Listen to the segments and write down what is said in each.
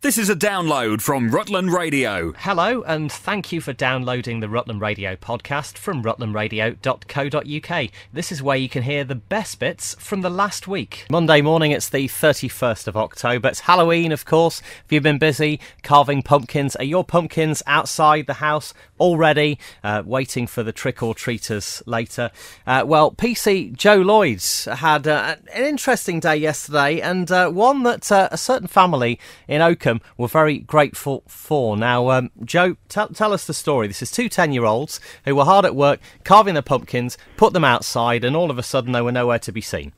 This is a download from Rutland Radio. Hello, and thank you for downloading the Rutland Radio podcast from rutlandradio.co.uk. This is where you can hear the best bits from the last week. Monday morning, it's the 31st of October. It's Halloween, of course. Have you been busy carving pumpkins? Are your pumpkins outside the house already, waiting for the trick-or-treaters later? Well, PC Joe Lloyd's had an interesting day yesterday, and one that a certain family in Oakham were very grateful for. Now, Joe, tell us the story. This is two 10-year-olds who were hard at work carving their pumpkins, put them outside, and all of a sudden they were nowhere to be seen.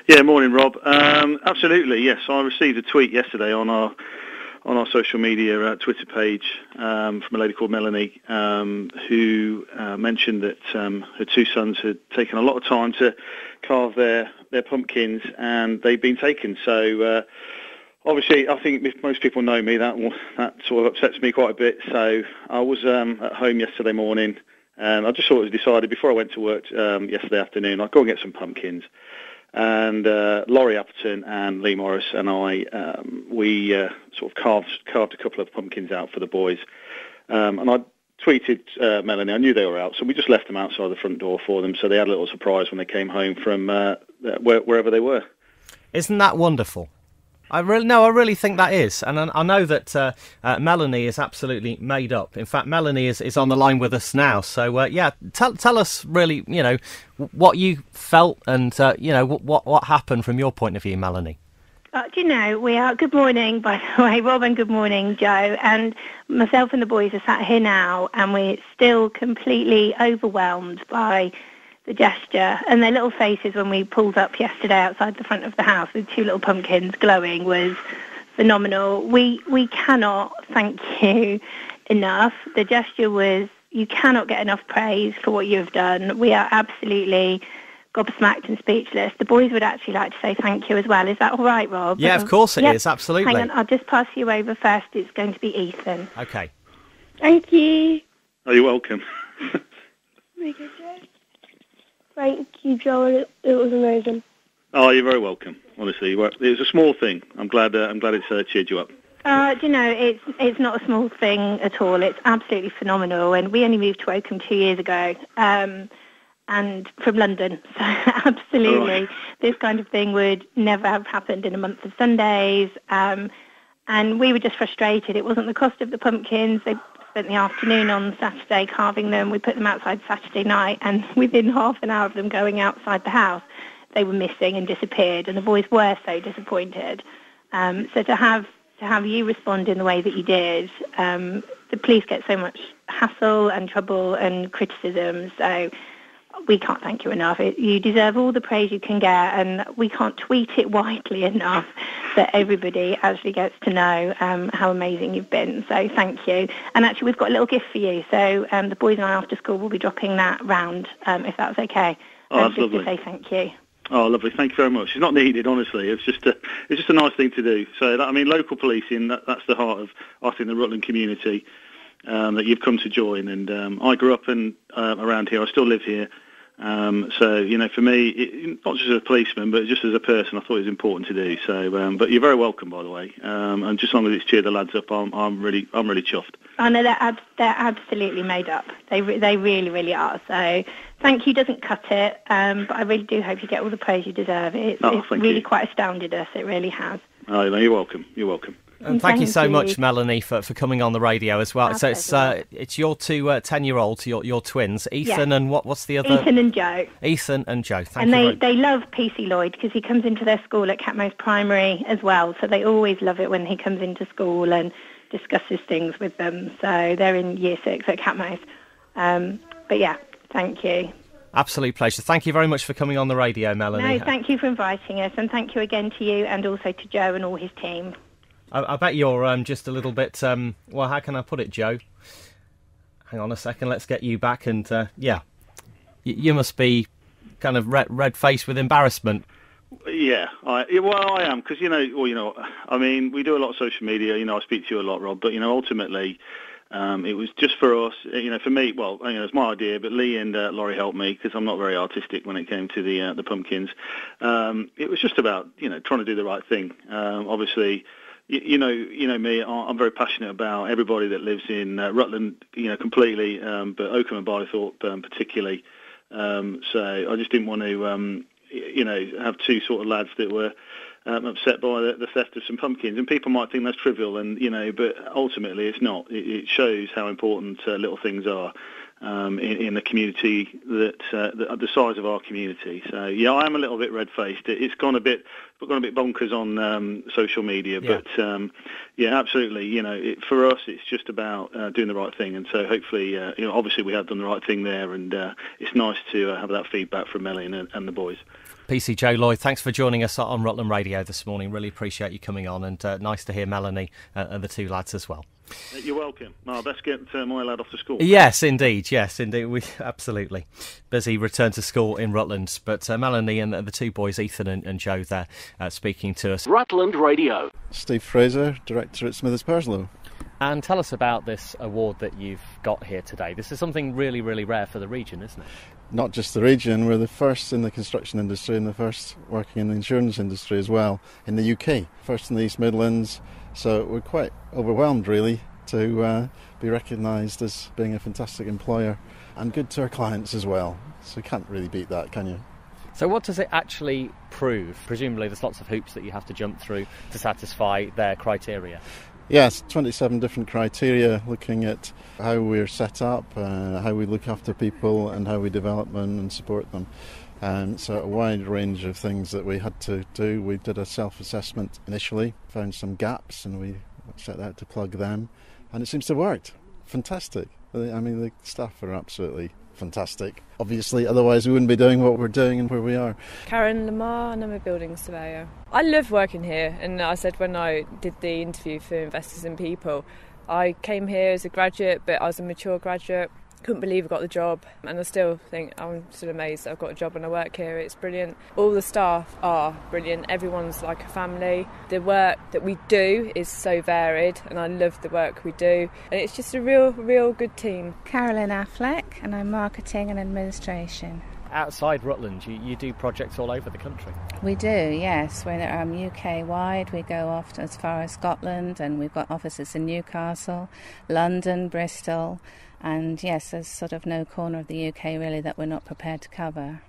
Yeah, morning, Rob. Absolutely, yes. I received a tweet yesterday on our social media Twitter page from a lady called Melanie, who mentioned that her two sons had taken a lot of time to carve their pumpkins, and they've been taken. So obviously, I think if most people know me, that sort of upsets me quite a bit. So I was at home yesterday morning, and I just sort of decided before I went to work yesterday afternoon, I'd go and get some pumpkins. And Laurie Appleton and Lee Morris and I, we sort of carved a couple of pumpkins out for the boys. And I tweeted Melanie, I knew they were out, so we just left them outside the front door for them, so they had a little surprise when they came home from wherever they were. Isn't that wonderful? I really think that is, and I know that Melanie is absolutely made up. In fact, Melanie is on the line with us now. So tell us really, what you felt and what happened from your point of view, Melanie. We are. Good morning, by the way, Rob, and good morning, Joe. And myself and the boys are sat here now, and we're still completely overwhelmed by the gesture, and their little faces when we pulled up yesterday outside the front of the house with two little pumpkins glowing was phenomenal. We cannot thank you enough. The gesture was, you cannot get enough praise for what you have done. We are absolutely gobsmacked and speechless. The boys would actually like to say thank you as well. Is that all right, Rob? Yeah, of course it is, absolutely. Hang on, I'll just pass you over first. It's going to be Ethan. Okay. Thank you. Oh, you're welcome. Thank you, Joe. It was amazing. Oh, you're very welcome. Honestly, it was a small thing. I'm glad it's cheered you up. It's not a small thing at all. It's absolutely phenomenal. And we only moved to Oakham 2 years ago, and from London. So absolutely, this kind of thing would never have happened in a month of Sundays. And we were just frustrated. It wasn't the cost of the pumpkins. They spent the afternoon on Saturday carving them. We put them outside Saturday night, and within half an hour of them going outside the house, they were missing and disappeared, and the boys were so disappointed. So to have you respond in the way that you did, the police get so much hassle and trouble and criticism, so we can't thank you enough. You deserve all the praise you can get, and we can't tweet it widely enough that everybody actually gets to know how amazing you've been. So thank you. And actually, we've got a little gift for you. So the boys and I after school will be dropping that round, if that's okay. Oh, that's just lovely. To say thank you. Oh, lovely. Thank you very much. It's not needed, honestly. It's just a nice thing to do. So, local policing, that's the heart of, I think, the Rutland community that you've come to join. And I grew up around here. I still live here. So, for me, not just as a policeman, but just as a person, I thought it was important to do. So, but you're very welcome, by the way. And just as long as it's cheered the lads up, I'm really chuffed. Oh, no, they're absolutely made up. They really, really are. So thank you doesn't cut it, but I really do hope you get all the praise you deserve. It's really quite astounded us. It really has. Oh, no, you're welcome. You're welcome. And thank you so much, Melanie, for coming on the radio as well. So it's your two 10-year-olds, your twins, Ethan and what's the other? Ethan and Joe. Ethan and Joe. They love PC Lloyd because he comes into their school at Catmose Primary as well. So they always love it when he comes into school and discusses things with them. So they're in Year 6 at Catmose. But yeah, thank you. Absolute pleasure. Thank you very much for coming on the radio, Melanie. No, thank you for inviting us, and thank you again to you and also to Joe and all his team. I bet you're just a little bit, well, how can I put it, Joe? Hang on a second, let's get you back. And, you must be kind of red-faced with embarrassment. Yeah, I am, because, I mean, we do a lot of social media, I speak to you a lot, Rob, but, ultimately, it was just for us, for me, well, it's my idea, but Lee and Laurie helped me, because I'm not very artistic when it came to the pumpkins. It was just about, trying to do the right thing. Obviously, You know me. I'm very passionate about everybody that lives in Rutland, completely, but Oakham and Barleythorpe particularly. So I just didn't want to, have two sort of lads that were upset by the theft of some pumpkins. And people might think that's trivial, but ultimately it's not. It shows how important little things are in the community the size of our community. So yeah, I am a little bit red-faced. It's gone a bit bonkers on social media, but absolutely. For us, it's just about doing the right thing, and so hopefully, obviously we have done the right thing there, and it's nice to have that feedback from Melanie and the boys. PC Joe Lloyd, thanks for joining us on Rutland Radio this morning. Really appreciate you coming on, and nice to hear Melanie and the two lads as well. You're welcome. Well, best get my lad off to school. Yes, indeed. We absolutely busy return to school in Rutland. But Melanie and the two boys, Ethan and Joe, there speaking to us. Rutland Radio. Steve Fraser, director at Smithers Purslow. And tell us about this award that you've got here today. This is something really, really rare for the region, isn't it? Not just the region, we're the first in the construction industry and the first working in the insurance industry as well in the UK. First in the East Midlands, so we're quite overwhelmed really to be recognised as being a fantastic employer and good to our clients as well. So you can't really beat that, can you? So what does it actually prove? Presumably there's lots of hoops that you have to jump through to satisfy their criteria. Yes, 27 different criteria looking at how we're set up, how we look after people and how we develop them and support them. So a wide range of things that we had to do. We did a self-assessment initially, found some gaps and we set out to plug them, and it seems to have worked. Fantastic. I mean, the staff are absolutely fantastic. Obviously, otherwise we wouldn't be doing what we're doing and where we are. Karen Lamar, and I'm a building surveyor. I love working here, and I said when I did the interview for Investors in People, I came here as a graduate, but I was a mature graduate. Couldn't believe I got the job, and I still think I'm still amazed that I've got a job and I work here. It's brilliant. All the staff are brilliant. Everyone's like a family. The work that we do is so varied, and I love the work we do, and it's just a real good team. Carolyn Affleck, and I'm marketing and administration. Outside Rutland, you do projects all over the country. We do, yes. We're UK-wide. We go off as far as Scotland, and we've got offices in Newcastle, London, Bristol. And yes, there's sort of no corner of the UK really that we're not prepared to cover.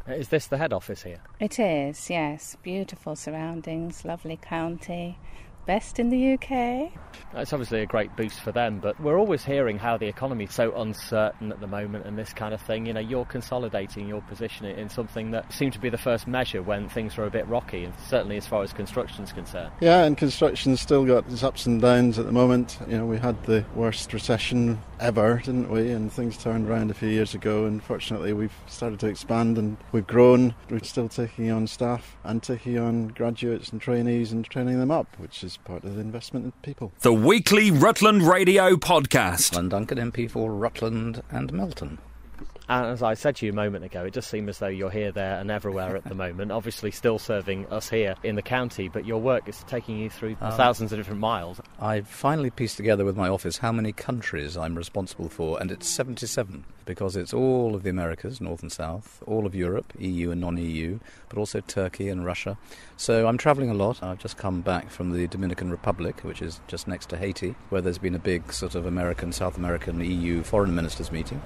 Is this the head office here? It is, yes. Beautiful surroundings, lovely county. Best in the UK. It's obviously a great boost for them, but we're always hearing how the economy is so uncertain at the moment and this kind of thing. You're consolidating your position in something that seemed to be the first measure when things were a bit rocky, and certainly as far as construction's concerned. Yeah, and construction's still got its ups and downs at the moment. We had the worst recession ever, didn't we? And things turned around a few years ago, and fortunately we've started to expand and we've grown. We're still taking on staff and taking on graduates and trainees and training them up, which is part of the investment in people. The weekly Rutland Radio podcast. And Duncan MP for Rutland and Melton. And as I said to you a moment ago, it does seem as though you're here, there and everywhere at the moment. Obviously still serving us here in the county, but your work is taking you through thousands of different miles. I finally pieced together with my office how many countries I'm responsible for, and it's 77, because it's all of the Americas, North and South, all of Europe, EU and non-EU, but also Turkey and Russia. So I'm travelling a lot. I've just come back from the Dominican Republic, which is just next to Haiti, where there's been a big sort of American, South American, EU foreign ministers meeting.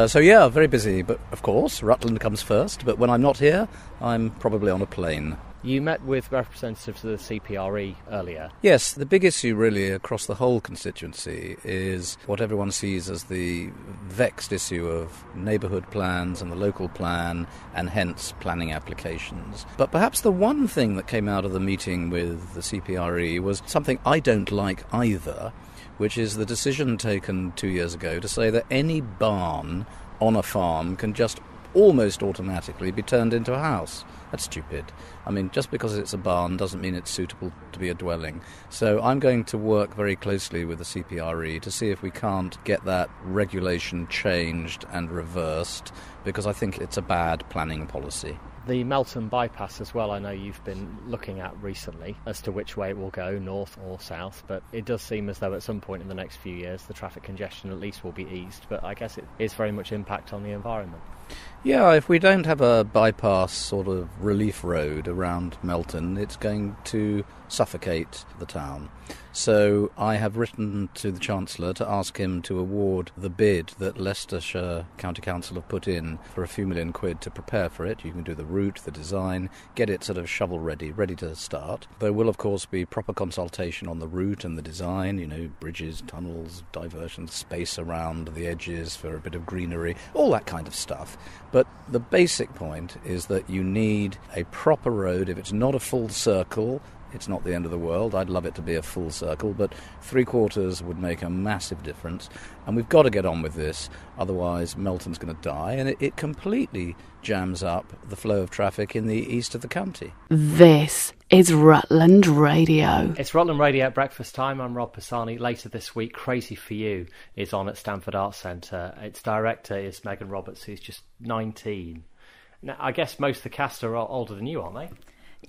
So yeah, very busy, but of course Rutland comes first, but when I'm not here I'm probably on a plane. You met with representatives of the CPRE earlier. Yes, the big issue really across the whole constituency is what everyone sees as the vexed issue of neighbourhood plans and the local plan, and hence planning applications. But perhaps the one thing that came out of the meeting with the CPRE was something I don't like either, which is the decision taken 2 years ago to say that any barn on a farm can just almost automatically be turned into a house. That's stupid. I mean, just because it's a barn doesn't mean it's suitable to be a dwelling. So I'm going to work very closely with the CPRE to see if we can't get that regulation changed and reversed, because I think it's a bad planning policy. The Melton bypass as well, I know you've been looking at recently as to which way it will go, north or south, but it does seem as though at some point in the next few years the traffic congestion at least will be eased, but I guess it is very much impact on the environment. Yeah, if we don't have a bypass sort of relief road around Melton, it's going to suffocate the town. So I have written to the Chancellor to ask him to award the bid that Leicestershire County Council have put in for a few £1 million to prepare for it. You can do the route, the design, get it sort of shovel ready to start. There will, of course, be proper consultation on the route and the design, bridges, tunnels, diversions, space around the edges for a bit of greenery, all that kind of stuff. But the basic point is that you need a proper road. If it's not a full circle, it's not the end of the world. I'd love it to be a full circle, but 3/4 would make a massive difference. And we've got to get on with this, otherwise Melton's going to die, and it completely jams up the flow of traffic in the east of the county. This is Rutland Radio. It's Rutland Radio at breakfast time. I'm Rob Pisani. Later this week, Crazy for You is on at Stamford Arts Centre. Its director is Megan Roberts, who's just 19. Now, I guess most of the cast are older than you, aren't they?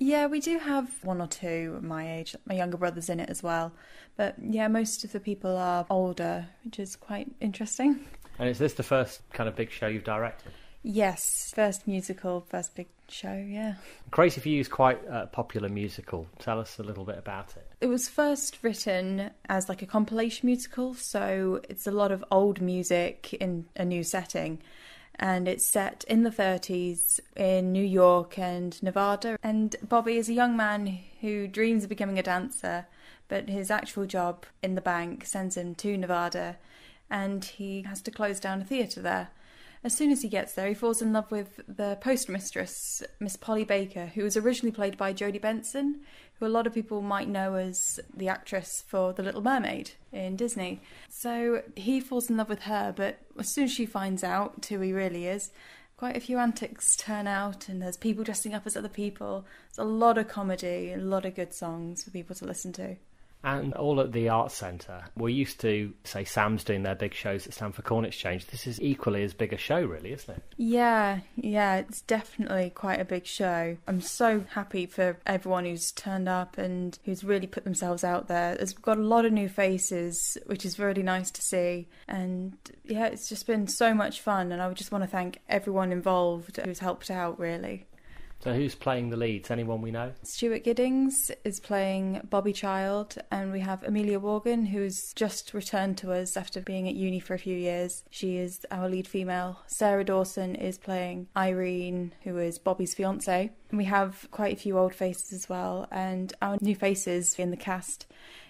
Yeah, we do have one or two my age. My younger brother's in it as well. But yeah, most of the people are older, which is quite interesting. And is this the first kind of big show you've directed? Yes, first musical, first big show, yeah. Crazy for You is quite a popular musical. Tell us a little bit about it. It was first written as like a compilation musical, so it's a lot of old music in a new setting. And it's set in the 30s in New York and Nevada. And Bobby is a young man who dreams of becoming a dancer, but his actual job in the bank sends him to Nevada, and he has to close down a theatre there. As soon as he gets there, he falls in love with the postmistress, Miss Polly Baker, who was originally played by Jodie Benson, who a lot of people might know as the actress for The Little Mermaid in Disney. So he falls in love with her, but as soon as she finds out who he really is, quite a few antics turn out, and there's people dressing up as other people. There's a lot of comedy, a lot of good songs for people to listen to. And all at the Arts Centre. We're used to, say, Sam's doing their big shows at Stamford Corn Exchange. This is equally as big a show, really, isn't it? Yeah, it's definitely quite a big show. I'm so happy for everyone who's turned up and who's really put themselves out there. There's got a lot of new faces, which is really nice to see. And yeah, it's just been so much fun, and I would just want to thank everyone involved who's helped out, really. So who's playing the leads? Anyone we know? Stuart Giddings is playing Bobby Child, and we have Amelia Morgan, who's just returned to us after being at uni for a few years. She is our lead female. Sarah Dawson is playing Irene, who is Bobby's fiancée. And we have quite a few old faces as well, and our new faces in the cast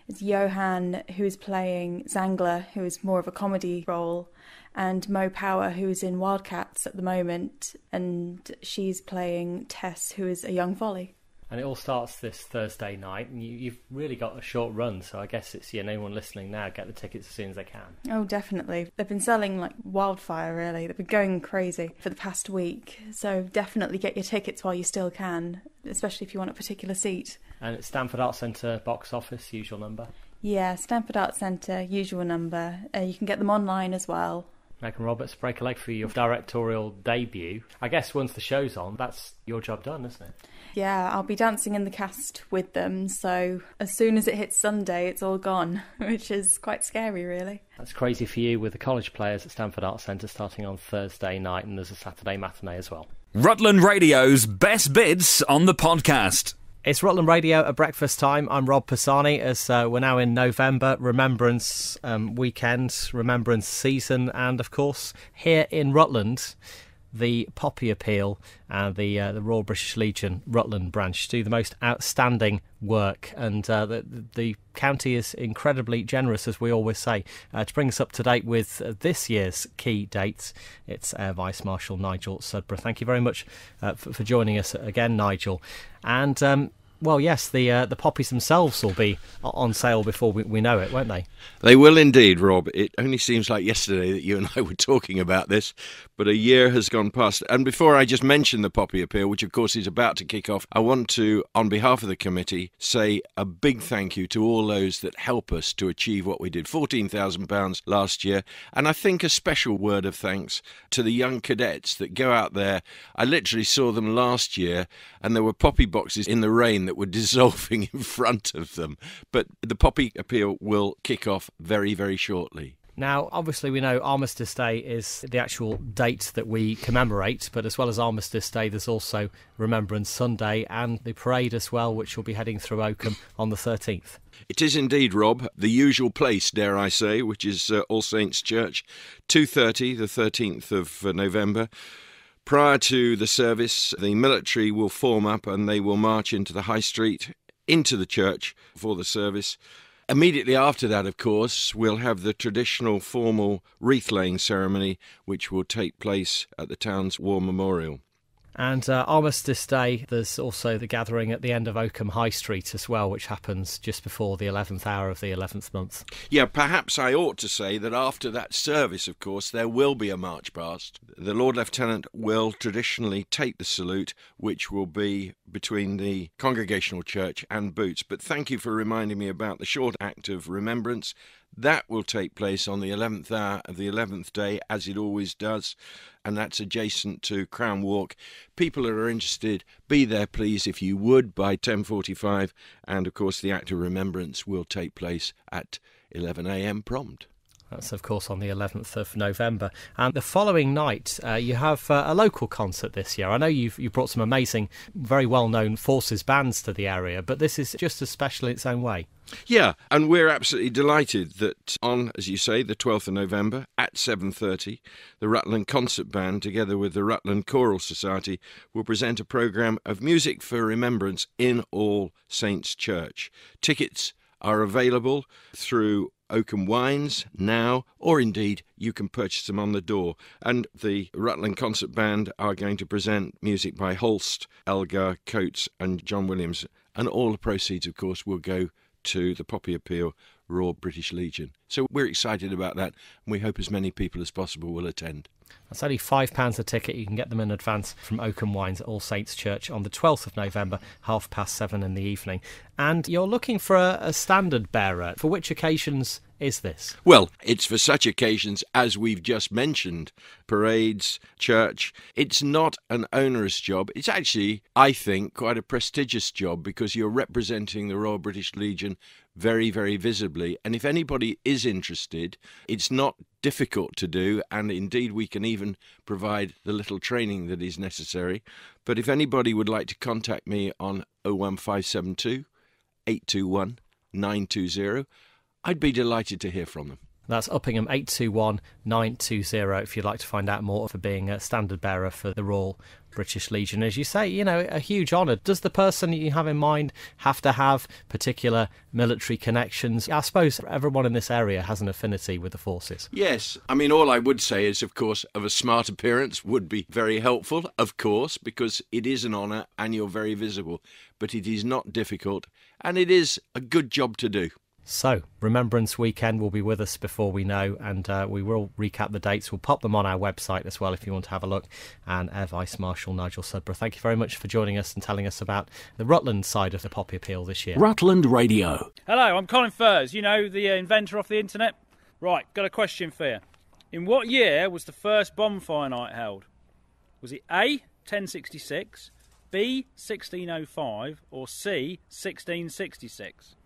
is Johan, who is playing Zangler, who is more of a comedy role, and Mo Power, who is in Wildcats at the moment, and she's playing Tess, who is a young volley. And it all starts this Thursday night, and you've really got a short run, so I guess it's, anyone listening now, get the tickets as soon as they can. Oh, definitely. They've been selling like wildfire, really. They've been going crazy for the past week, so definitely get your tickets while you still can, especially if you want a particular seat. And it's Stamford Arts Centre box office, usual number? Yeah, Stamford Arts Centre, usual number. You can get them online as well. Megan Roberts, break a leg for your directorial debut. I guess once the show's on, that's your job done, isn't it? Yeah, I'll be dancing in the cast with them, so as soon as it hits Sunday, it's all gone, which is quite scary, really. That's Crazy for You with the college players at Stamford Arts Centre starting on Thursday night, and there's a Saturday matinee as well. Rutland Radio's best bits on the podcast. It's Rutland Radio at breakfast time. I'm Rob Pisani, as we're now in November, Remembrance weekend, Remembrance season, and of course, here in Rutland, the Poppy Appeal and the Royal British Legion Rutland branch do the most outstanding work, and the county is incredibly generous, as we always say, to bring us up to date with this year's key dates. It's Air Vice Marshal Nigel Sudborough. Thank you very much for joining us again, Nigel. And well, yes, the poppies themselves will be on sale before we know it, won't they? They will indeed, Rob. It only seems like yesterday that you and I were talking about this, but a year has gone past. And before I just mention the Poppy Appeal, which of course is about to kick off, I want to, on behalf of the committee, say a big thank you to all those that help us to achieve what we did. £14,000 last year. And I think a special word of thanks to the young cadets that go out there. I literally saw them last year, and there were poppy boxes in the rain that were dissolving in front of them. But the Poppy Appeal will kick off very, very shortly. Now, obviously, we know Armistice Day is the actual date that we commemorate, but as well as Armistice Day, there's also Remembrance Sunday and the parade as well, which will be heading through Oakham on the 13th. It is indeed, Rob, the usual place, dare I say, which is All Saints Church, 2:30, the 13th of November. Prior to the service, the military will form up and they will march into the High Street, into the church for the service. Immediately after that, of course, we'll have the traditional formal wreath-laying ceremony, which will take place at the town's War Memorial. And Armistice Day, there's also the gathering at the end of Oakham High Street as well, which happens just before the 11th hour of the 11th month. Yeah, perhaps I ought to say that after that service, of course, there will be a march past. The Lord Lieutenant will traditionally take the salute, which will be between the Congregational Church and Boots. But thank you for reminding me about the short act of remembrance. That will take place on the 11th hour of the 11th day, as it always does, and that's adjacent to Crown Walk. People that are interested, be there, please, if you would, by 10:45, and, of course, the act of remembrance will take place at 11 a.m. prompt. That's, of course, on the 11th of November. And the following night, you have a local concert this year. I know you've brought some amazing, very well-known Forces bands to the area, but this is just as special in its own way. Yeah, and we're absolutely delighted that on, as you say, the 12th of November at 7:30, the Rutland Concert Band, together with the Rutland Choral Society, will present a programme of music for remembrance in All Saints Church. Tickets are available through Oakham Wines now, or indeed you can purchase them on the door. And the Rutland Concert Band are going to present music by Holst, Elgar, Coates and John Williams. And all the proceeds, of course, will go to the Poppy Appeal Royal British Legion. So we're excited about that, and we hope as many people as possible will attend. That's only £5 a ticket. You can get them in advance from Oakham Wines at All Saints Church on the 12th of November, 7:30 in the evening. And you're looking for a standard bearer. For which occasions is this? Well, it's for such occasions as we've just mentioned. Parades, church. It's not an onerous job. It's actually, I think, quite a prestigious job because you're representing the Royal British Legion very, very visibly. And if anybody is interested, it's not difficult to do, and indeed we can even provide the little training that is necessary. But if anybody would like to contact me on 01572 821 920, I'd be delighted to hear from them. That's Uppingham 821 920 if you'd like to find out more for being a standard bearer for the Royal British Legion. As you say, a huge honour. Does the person you have in mind have to have particular military connections? I suppose everyone in this area has an affinity with the forces. Yes. I mean, all I would say is, of course, of a smart appearance would be very helpful, of course, because it is an honour and you're very visible. But it is not difficult, and it is a good job to do. So, Remembrance Weekend will be with us before we know, and we will recap the dates. We'll pop them on our website as well if you want to have a look. And Air Vice Marshal Nigel Sudborough, thank you very much for joining us and telling us about the Rutland side of the Poppy Appeal this year. Rutland Radio. Hello, I'm Colin Furze, the inventor of the internet. Right, got a question for you. In what year was the first bonfire night held? Was it A, 1066, B, 1605, or C, 1666?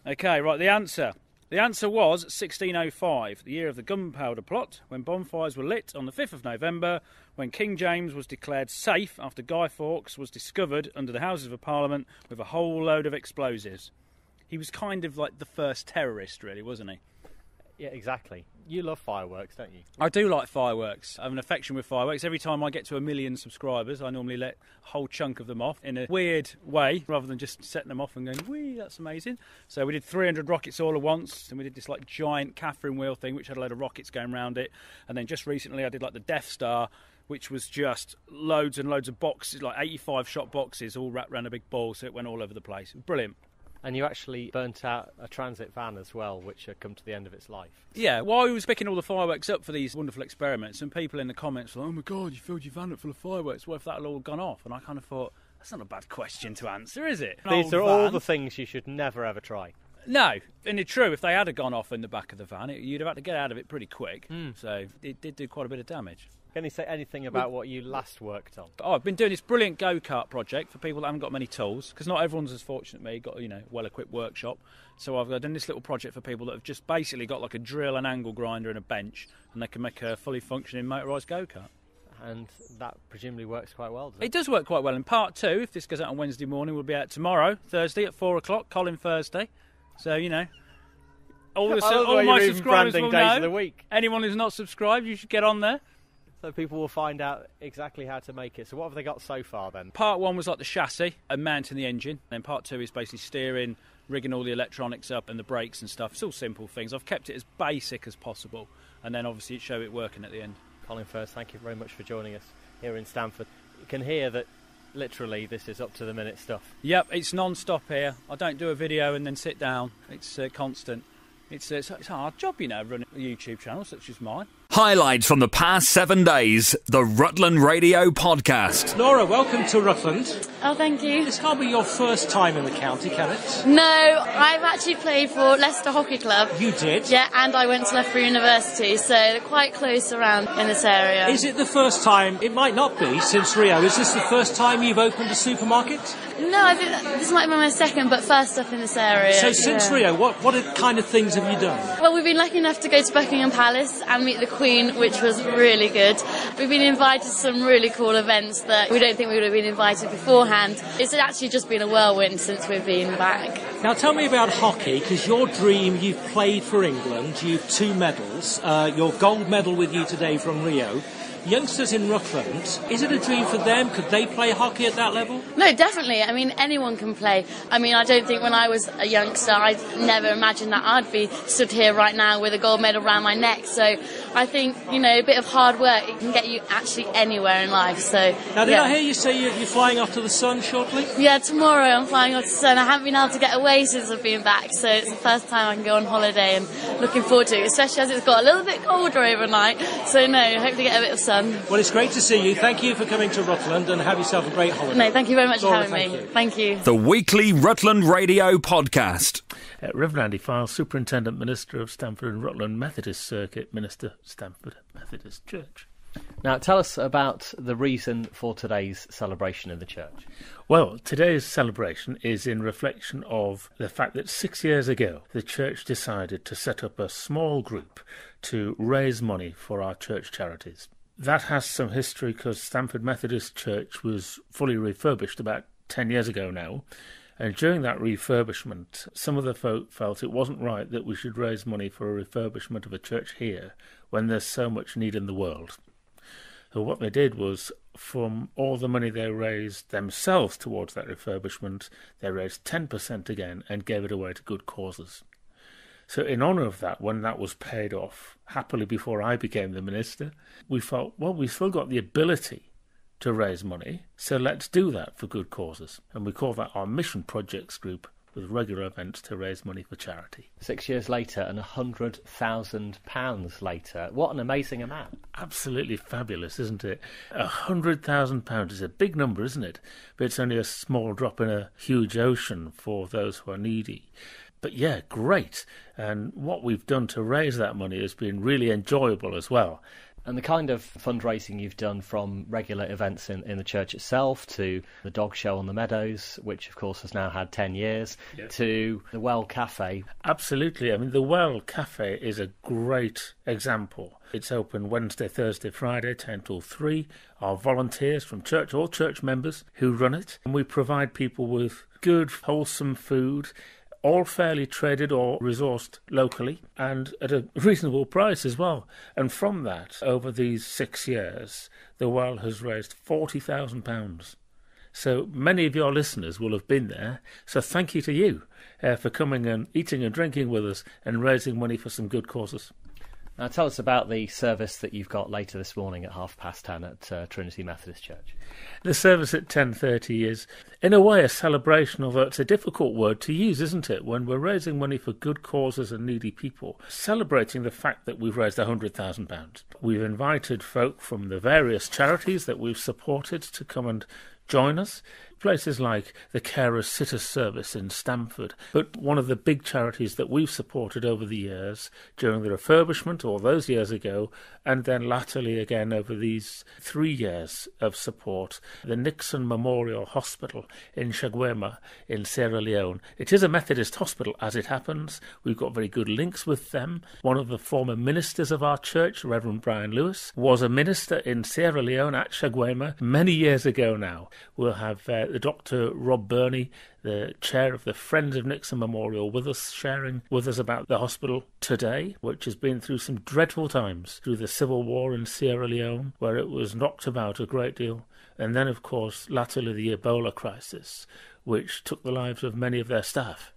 OK, right, the answer. The answer was 1605, the year of the Gunpowder Plot, when bonfires were lit on the 5th of November, when King James was declared safe after Guy Fawkes was discovered under the Houses of Parliament with a whole load of explosives. He was kind of like the first terrorist, really, wasn't he? Yeah, exactly. You love fireworks, don't you? I do like fireworks. I have an affection with fireworks. Every time I get to 1 million subscribers, I normally let a whole chunk of them off in a weird way, rather than just setting them off and going, whee, that's amazing. So we did 300 rockets all at once, and we did this like giant Catherine wheel thing, which had a load of rockets going around it. And then just recently I did like the Death Star, which was just loads and loads of boxes, like 85 shot boxes, all wrapped around a big ball, so it went all over the place. Brilliant. And you actually burnt out a transit van as well, which had come to the end of its life. Yeah, while we was picking all the fireworks up for these wonderful experiments, and people in the comments were like, oh my God, you filled your van up full of fireworks, what if that had all gone off? And I kind of thought, that's not a bad question to answer, is it? These are all the things you should never ever try. No, and it's true, if they had gone off in the back of the van, you'd have had to get out of it pretty quick, so it did do quite a bit of damage. Can you say anything about what you last worked on? Oh, I've been doing this brilliant go-kart project for people that haven't got many tools, because not everyone's as fortunate as me, got well-equipped workshop. So I've done this little project for people that have just basically got like a drill, an angle grinder and a bench, and they can make a fully functioning motorised go-kart. And that presumably works quite well, does it? It does work quite well. In part 2, if this goes out on Wednesday morning, will be out tomorrow, Thursday at 4 o'clock, Colin Thursday. So, all my subscribers will know. Of the week. Anyone who's not subscribed, you should get on there. So people will find out exactly how to make it. So what have they got so far then? Part 1 was like the chassis and mounting the engine. Then part 2 is basically steering, rigging all the electronics up and the brakes and stuff. It's all simple things. I've kept it as basic as possible. And then obviously show it working at the end. Colin First, thank you very much for joining us here in Stamford. You can hear that literally this is up to the minute stuff. Yep, it's non-stop here. I don't do a video and then sit down. It's constant. It's a hard job, running a YouTube channel such as mine. Highlights from the past 7 days, the Rutland Radio Podcast. Laura, welcome to Rutland. Oh, thank you. This can't be your first time in the county, can it? No, I've actually played for Leicester Hockey Club. You did? Yeah, and I went to Loughborough University, so they're quite close around in this area. Is it the first time, it might not be, since Rio, is this the first time you've opened a supermarket? No, I think this might be my second, but first up in this area. So since Rio, what kind of things have you done? Well, we've been lucky enough to go to Buckingham Palace and meet the Queen, which was really good. We've been invited to some really cool events that we don't think we would have been invited beforehand. It's actually just been a whirlwind since we've been back. Now tell me about hockey, because your dream, you've played for England, you've 2 medals, your gold medal with you today from Rio. Youngsters in Rutland, is it a dream for them? Could they play hockey at that level? No, definitely. I mean, anyone can play. I mean, I don't think when I was a youngster, I'd never imagined that I'd be stood here right now with a gold medal around my neck. So I think, a bit of hard work, it can get you actually anywhere in life. So now, did I hear you say you're flying off to the Sun shortly? Yeah, tomorrow I'm flying off to the Sun. I haven't been able to get away since I've been back, so it's the first time I can go on holiday and looking forward to it, especially as it's got a little bit colder overnight. So no, hope to get a bit of sun. Well, it's great to see you. Thank you for coming to Rutland and have yourself a great holiday. No, thank you very much Laura, for having me. Thank you. The weekly Rutland Radio Podcast. Reverend Andy Files, Superintendent Minister of Stamford and Rutland Methodist Circuit, Minister, Stamford Methodist Church. Now, tell us about the reason for today's celebration in the church. Well, today's celebration is in reflection of the fact that 6 years ago, the church decided to set up a small group to raise money for our church charities. That has some history because Stamford Methodist Church was fully refurbished about 10 years ago now. And during that refurbishment, some of the folk felt it wasn't right that we should raise money for a refurbishment of a church here when there's so much need in the world. So what they did was, from all the money they raised themselves towards that refurbishment, they raised 10% again and gave it away to good causes. So in honour of that, when that was paid off, happily before I became the minister, we felt, well, we've still got the ability to raise money, so let's do that for good causes. And we call that our Mission Projects Group, with regular events to raise money for charity. 6 years later and £100,000 later. What an amazing amount. Absolutely fabulous, isn't it? £100,000 is a big number, isn't it? But it's only a small drop in a huge ocean for those who are needy. But yeah, great. And what we've done to raise that money has been really enjoyable as well. And the kind of fundraising you've done, from regular events in the church itself to the dog show on the meadows, which of course has now had 10 years, to the Well Cafe. Absolutely. I mean, the Well Cafe is a great example. It's open Wednesday, Thursday, Friday, 10 till 3. Our volunteers from church, all church members who run it. And we provide people with good, wholesome food, all fairly traded or resourced locally and at a reasonable price as well. And from that, over these 6 years, the Well has raised £40,000. So many of your listeners will have been there. So thank you to you for coming and eating and drinking with us and raising money for some good causes. Now tell us about the service that you've got later this morning at 10:30 at Trinity Methodist Church. The service at 10:30 is, in a way, a celebration, although it's a difficult word to use, isn't it, when we're raising money for good causes and needy people, celebrating the fact that we've raised £100,000. We've invited folk from the various charities that we've supported to come and join us. Places like the Carers Sitters Service in Stamford. But one of the big charities that we've supported over the years, during the refurbishment all those years ago, and then latterly again over these 3 years of support, the Nixon Memorial Hospital in Chagwema in Sierra Leone. It is a Methodist hospital, as it happens. We've got very good links with them. One of the former ministers of our church, Reverend Brian Lewis, was a minister in Sierra Leone at Chagwema many years ago now. We'll have the Dr. Rob Burney, the chair of the Friends of Nixon Memorial, with us, sharing with us about the hospital today, which has been through some dreadful times, through the civil war in Sierra Leone, where it was knocked about a great deal, and then, of course, latterly the Ebola crisis, which took the lives of many of their staff,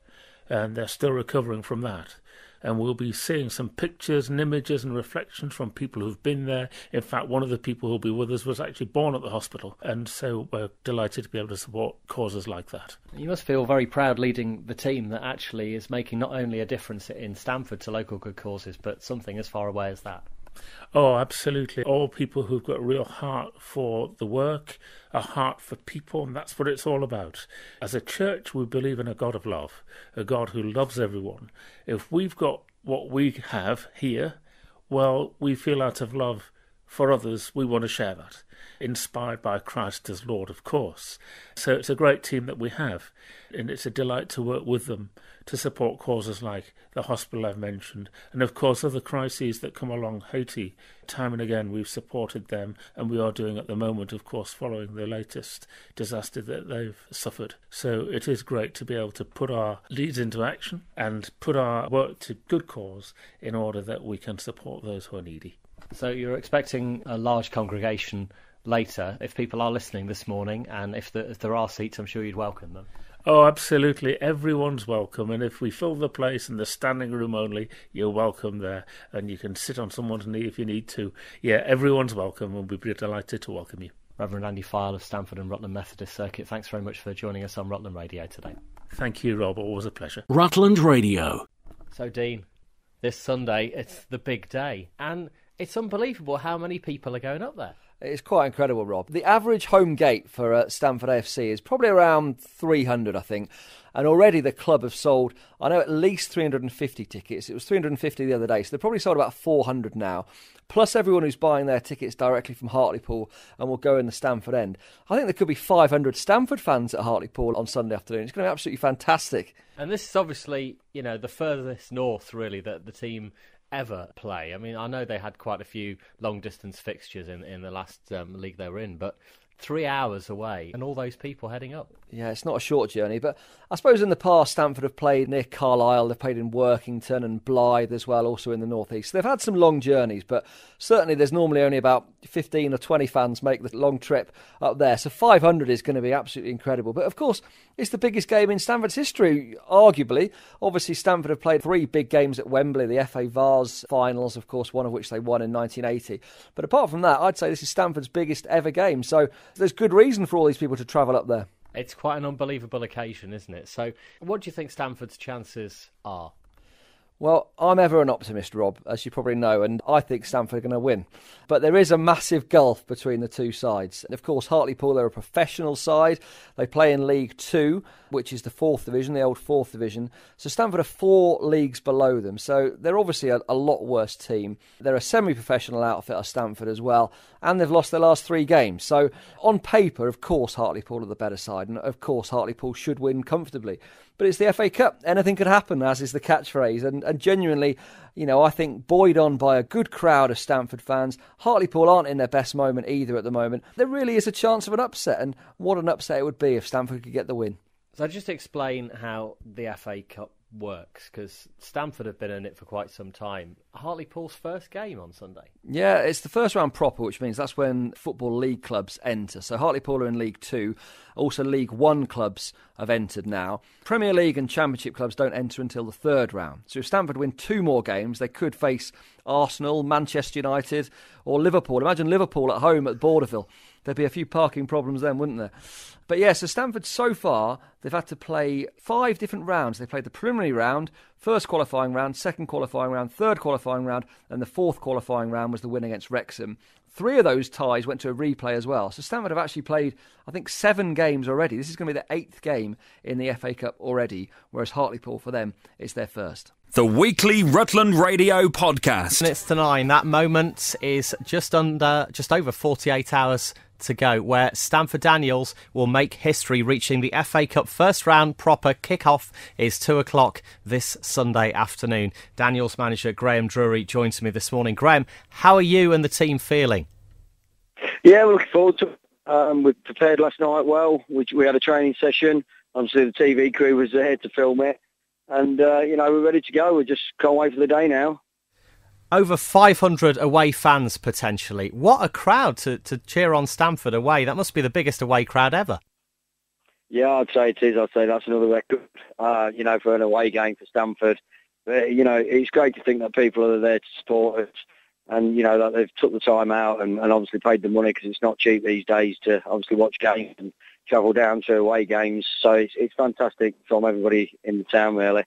and they're still recovering from that. And we'll be seeing some pictures and images and reflections from people who've been there. In fact, one of the people who'll be with us was actually born at the hospital, and so we're delighted to be able to support causes like that. You must feel very proud leading the team that actually is making not only a difference in Stamford to local good causes, but something as far away as that. Oh, absolutely. All people who've got a real heart for the work, a heart for people, and that's what it's all about. As a church, we believe in a God of love, a God who loves everyone. If we've got what we have here, well, we feel out of love for others, we want to share that. Inspired by Christ as Lord, of course. So it's a great team that we have, and it's a delight to work with them to support causes like the hospital I've mentioned, and of course other crises that come along. Haiti, time and again we've supported them, and we are doing at the moment, of course, following the latest disaster that they've suffered. So it is great to be able to put our leads into action and put our work to good cause in order that we can support those who are needy. So you're expecting a large congregation later. If people are listening this morning, and if there are seats, I'm sure you'd welcome them. Oh, absolutely. Everyone's welcome. And if we fill the place in the standing room only, you're welcome there. And you can sit on someone's knee if you need to. Yeah, everyone's welcome, and we'd be delighted to welcome you. Reverend Andy File of Stamford and Rutland Methodist Circuit, thanks very much for joining us on Rutland Radio today. Thank you, Rob. Always a pleasure. Rutland Radio. So, Dean, this Sunday, it's the big day. And it's unbelievable how many people are going up there. It's quite incredible, Rob. The average home gate for Stamford AFC is probably around 300, I think. And already the club have sold, I know, at least 350 tickets. It was 350 the other day, so they've probably sold about 400 now. Plus everyone who's buying their tickets directly from Hartlepool and will go in the Stamford end. I think there could be 500 Stamford fans at Hartlepool on Sunday afternoon. It's going to be absolutely fantastic. And this is obviously, the furthest north, really, that the team ever play. I mean, I know they had quite a few long-distance fixtures in the last league they were in, but 3 hours away and all those people heading up. Yeah, it's not a short journey, but I suppose in the past Stamford have played near Carlisle, they've played in Workington and Blythe as well, also in the northeast. So they've had some long journeys, but certainly there's normally only about 15 or 20 fans make the long trip up there. So 500 is going to be absolutely incredible. But of course, it's the biggest game in Stamford's history, arguably. Obviously, Stamford have played 3 big games at Wembley, the FA Vase finals, of course, one of which they won in 1980. But apart from that, I'd say this is Stamford's biggest ever game. So there's good reason for all these people to travel up there. It's quite an unbelievable occasion, isn't it? So what do you think Stamford's chances are? Well, I'm ever an optimist, Rob, as you probably know, and I think Stamford are going to win. But there is a massive gulf between the two sides. Of course, Hartlepool, they're a professional side. They play in League 2, which is the 4th division, the old 4th division. So Stamford are 4 leagues below them. So they're obviously a lot worse team. They're a semi-professional outfit at Stamford as well, and they've lost their last 3 games. So on paper, of course, Hartlepool are the better side, and of course, Hartlepool should win comfortably. But it's the FA Cup. Anything could happen, as is the catchphrase. And genuinely, I think buoyed on by a good crowd of Stamford fans, Hartlepool aren't in their best moment either at the moment. There really is a chance of an upset, and what an upset it would be if Stamford could get the win. So just explain how the FA Cup works, because Stamford have been in it for quite some time. Hartlepool's first game on Sunday. Yeah, it's the first round proper, which means that's when Football League clubs enter. So Hartlepool are in League 2. Also League 1 clubs have entered now. Premier League and Championship clubs don't enter until the 3rd round. So if Stamford win 2 more games, they could face Arsenal, Manchester United or Liverpool. Imagine Liverpool at home at Borderville. there'd be a few parking problems then, wouldn't there? But yeah, so Stamford so far, they've had to play 5 different rounds. They played the preliminary round, first qualifying round, second qualifying round, third qualifying round, and the fourth qualifying round was the win against Wrexham. 3 of those ties went to a replay as well. So Stamford have actually played, I think, 7 games already. This is going to be their 8th game in the FA Cup already, whereas Hartlepool, for them, it's their first. The weekly Rutland Radio podcast. Minutes to 9. That moment is just over 48 hours to go, where Stamford Daniels will make history, reaching the FA Cup first round proper. Kick-off is 2 o'clock this Sunday afternoon. Daniels manager Graham Drury joins me this morning. Graham, how are you and the team feeling? Yeah, we're looking forward to it. We prepared last night well. We had a training session. Obviously, the TV crew was there to film it. And, we're ready to go. We just can't wait for the day now. Over 500 away fans, potentially. What a crowd to cheer on Stamford away. That must be the biggest away crowd ever. Yeah, I'd say it is. I'd say that's another record, for an away game for Stamford. But, it's great to think that people are there to support us and, that they've took the time out and obviously paid the money, because it's not cheap these days to obviously watch games and travel down to away games. So it's fantastic from everybody in the town, really.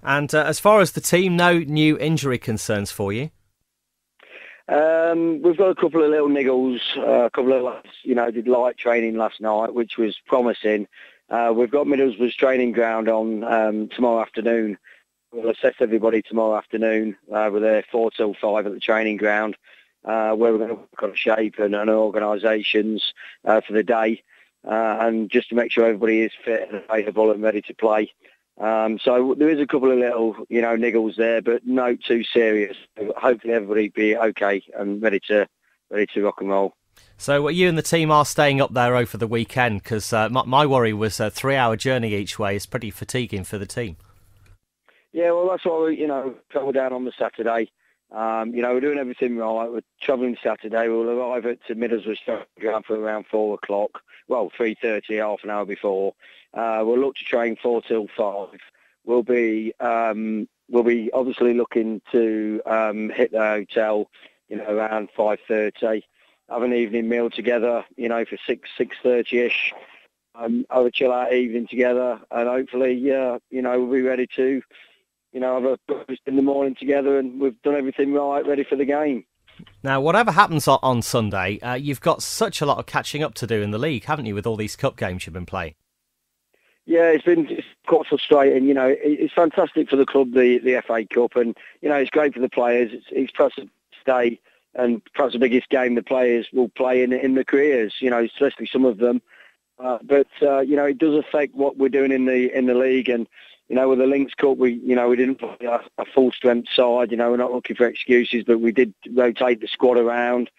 And as far as the team, no new injury concerns for you? We've got a couple of little niggles. A couple of lads, did light training last night, which was promising. We've got Middlesbrough's training ground on tomorrow afternoon. We'll assess everybody tomorrow afternoon. We're there 4 till 5 at the training ground, where we're going to work on shape and organisations for the day, and just to make sure everybody is fit and available and ready to play. So there is a couple of little, niggles there, but no too serious. Hopefully everybody be okay and ready to rock and roll. So you and the team are staying up there over the weekend, because my worry was a 3-hour journey each way is pretty fatiguing for the team. Yeah, well, that's why we, travel down on the Saturday. We're doing everything right. We're travelling Saturday. We'll arrive at Middlesbrough's ground for around 4 o'clock. Well, 3:30, half an hour before. We'll look to train 4 till 5. We'll be obviously looking to hit the hotel, around 5:30. Have an evening meal together, for 6:30ish. Have a chill out evening together, and hopefully, we'll be ready to, have a breakfast in the morning together, and we've done everything right, ready for the game. Now, whatever happens on Sunday, you've got such a lot of catching up to do in the league, haven't you, with all these cup games you've been playing? Yeah, it's quite frustrating. It's fantastic for the club, the FA Cup, and, it's great for the players. It's perhaps a stay and perhaps the biggest game the players will play in their careers, especially some of them. But it does affect what we're doing in the league, and with the Links Cup, we didn't play a full strength side. We're not looking for excuses, but we did rotate the squad around.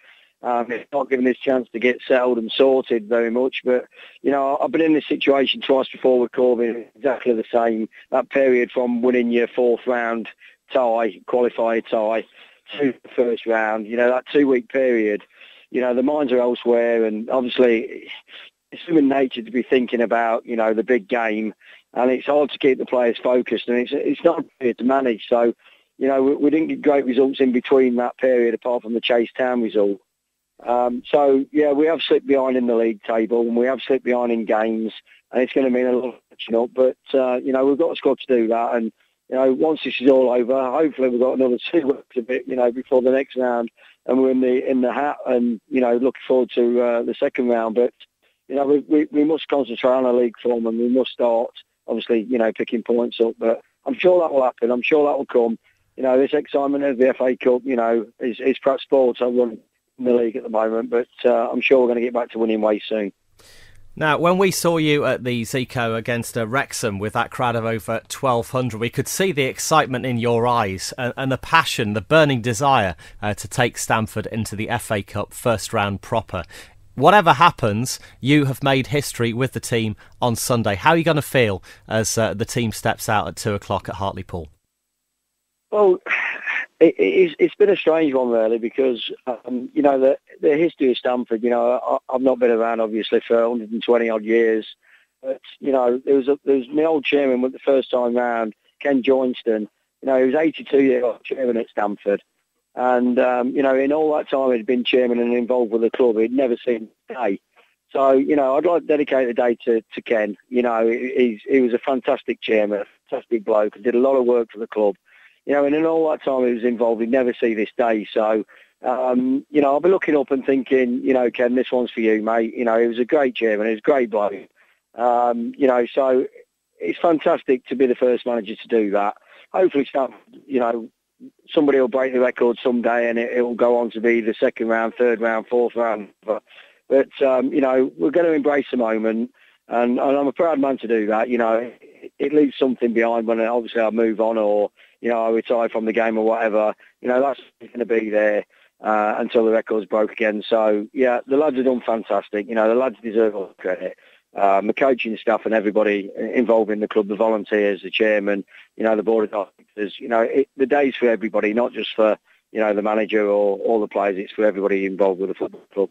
It's not giving us a chance to get settled and sorted very much. But I've been in this situation twice before with Corbyn, exactly the same. That period from winning your 4th round tie, qualifier tie, to the first round. That 2-week period. The minds are elsewhere, and obviously it's human nature to be thinking about, the big game, and it's hard to keep the players focused, and it's not easy to manage. So, we didn't get great results in between that period, apart from the Chase Town result. We have slipped behind in the league table, and we have slipped behind in games, and it's going to mean a lot of catching up. But, we've got a squad to do that, and, once this is all over, hopefully we've got another 2 weeks of it, before the next round, and we're in the hat, and, looking forward to the second round. But, we must concentrate on our league form, and we must start, obviously, picking points up. But I'm sure that will happen. I'm sure that will come. This excitement of the FA Cup, is perhaps sports I run in the league at the moment, but I'm sure we're going to get back to winning ways soon. Now, when we saw you at the Zico against Wrexham with that crowd of over 1,200, we could see the excitement in your eyes and the passion, the burning desire to take Stamford into the FA Cup first round proper. Whatever happens, you have made history with the team on Sunday. How are you going to feel as the team steps out at 2 o'clock at Hartlepool? Well, it's been a strange one, really, because, the history of Stamford, I've not been around, obviously, for 120 odd years. But, there was my old chairman with the first time round, Ken Joinston. He was 82-year-old chairman at Stamford. And, in all that time he'd been chairman and involved with the club, he'd never seen a day. So, I'd like to dedicate the day to Ken. He was a fantastic chairman, a fantastic bloke, and did a lot of work for the club. And in all that time he was involved, he'd never see this day. So, I'll be looking up and thinking, Ken, this one's for you, mate. He was a great chairman, he was a great bloke. So it's fantastic to be the first manager to do that. Hopefully, somebody will break the record someday and it will go on to be the second round, third round, fourth round. But we're going to embrace the moment, and I'm a proud man to do that. It leaves something behind when obviously I move on or, I retire from the game or whatever. That's going to be there until the record's broke again. So, yeah, the lads have done fantastic. The lads deserve all the credit. The coaching staff and everybody involved in the club, the volunteers, the chairman, the board of directors, the day's for everybody, not just for, the manager or all the players. It's for everybody involved with the football club.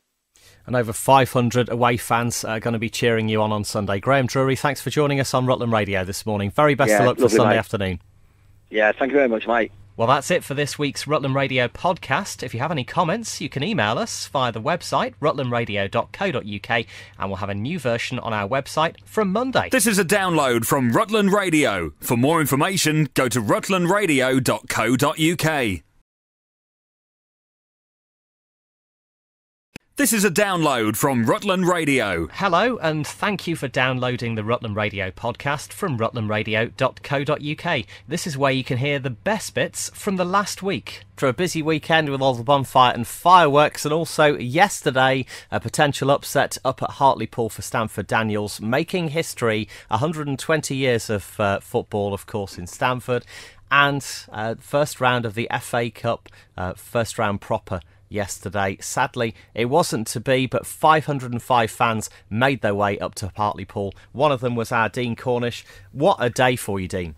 And over 500 away fans are going to be cheering you on Sunday. Graham Drury, thanks for joining us on Rutland Radio this morning. Very best of luck for Sunday afternoon. Yeah, thank you very much, mate. Well, that's it for this week's Rutland Radio podcast. If you have any comments, you can email us via the website, rutlandradio.co.uk, and we'll have a new version on our website from Monday. This is a download from Rutland Radio. For more information, go to rutlandradio.co.uk. This is a download from Rutland Radio. Hello, and thank you for downloading the Rutland Radio podcast from rutlandradio.co.uk. This is where you can hear the best bits from the last week. For a busy weekend with all the bonfire and fireworks, and also yesterday, a potential upset up at Hartlepool for Stamford Daniels, making history, 120 years of football, of course, in Stamford, and first round of the FA Cup, first round proper yesterday. Sadly, it wasn't to be, but 505 fans made their way up to Hartlepool. One of them was our Dean Cornish. What a day for you, Dean.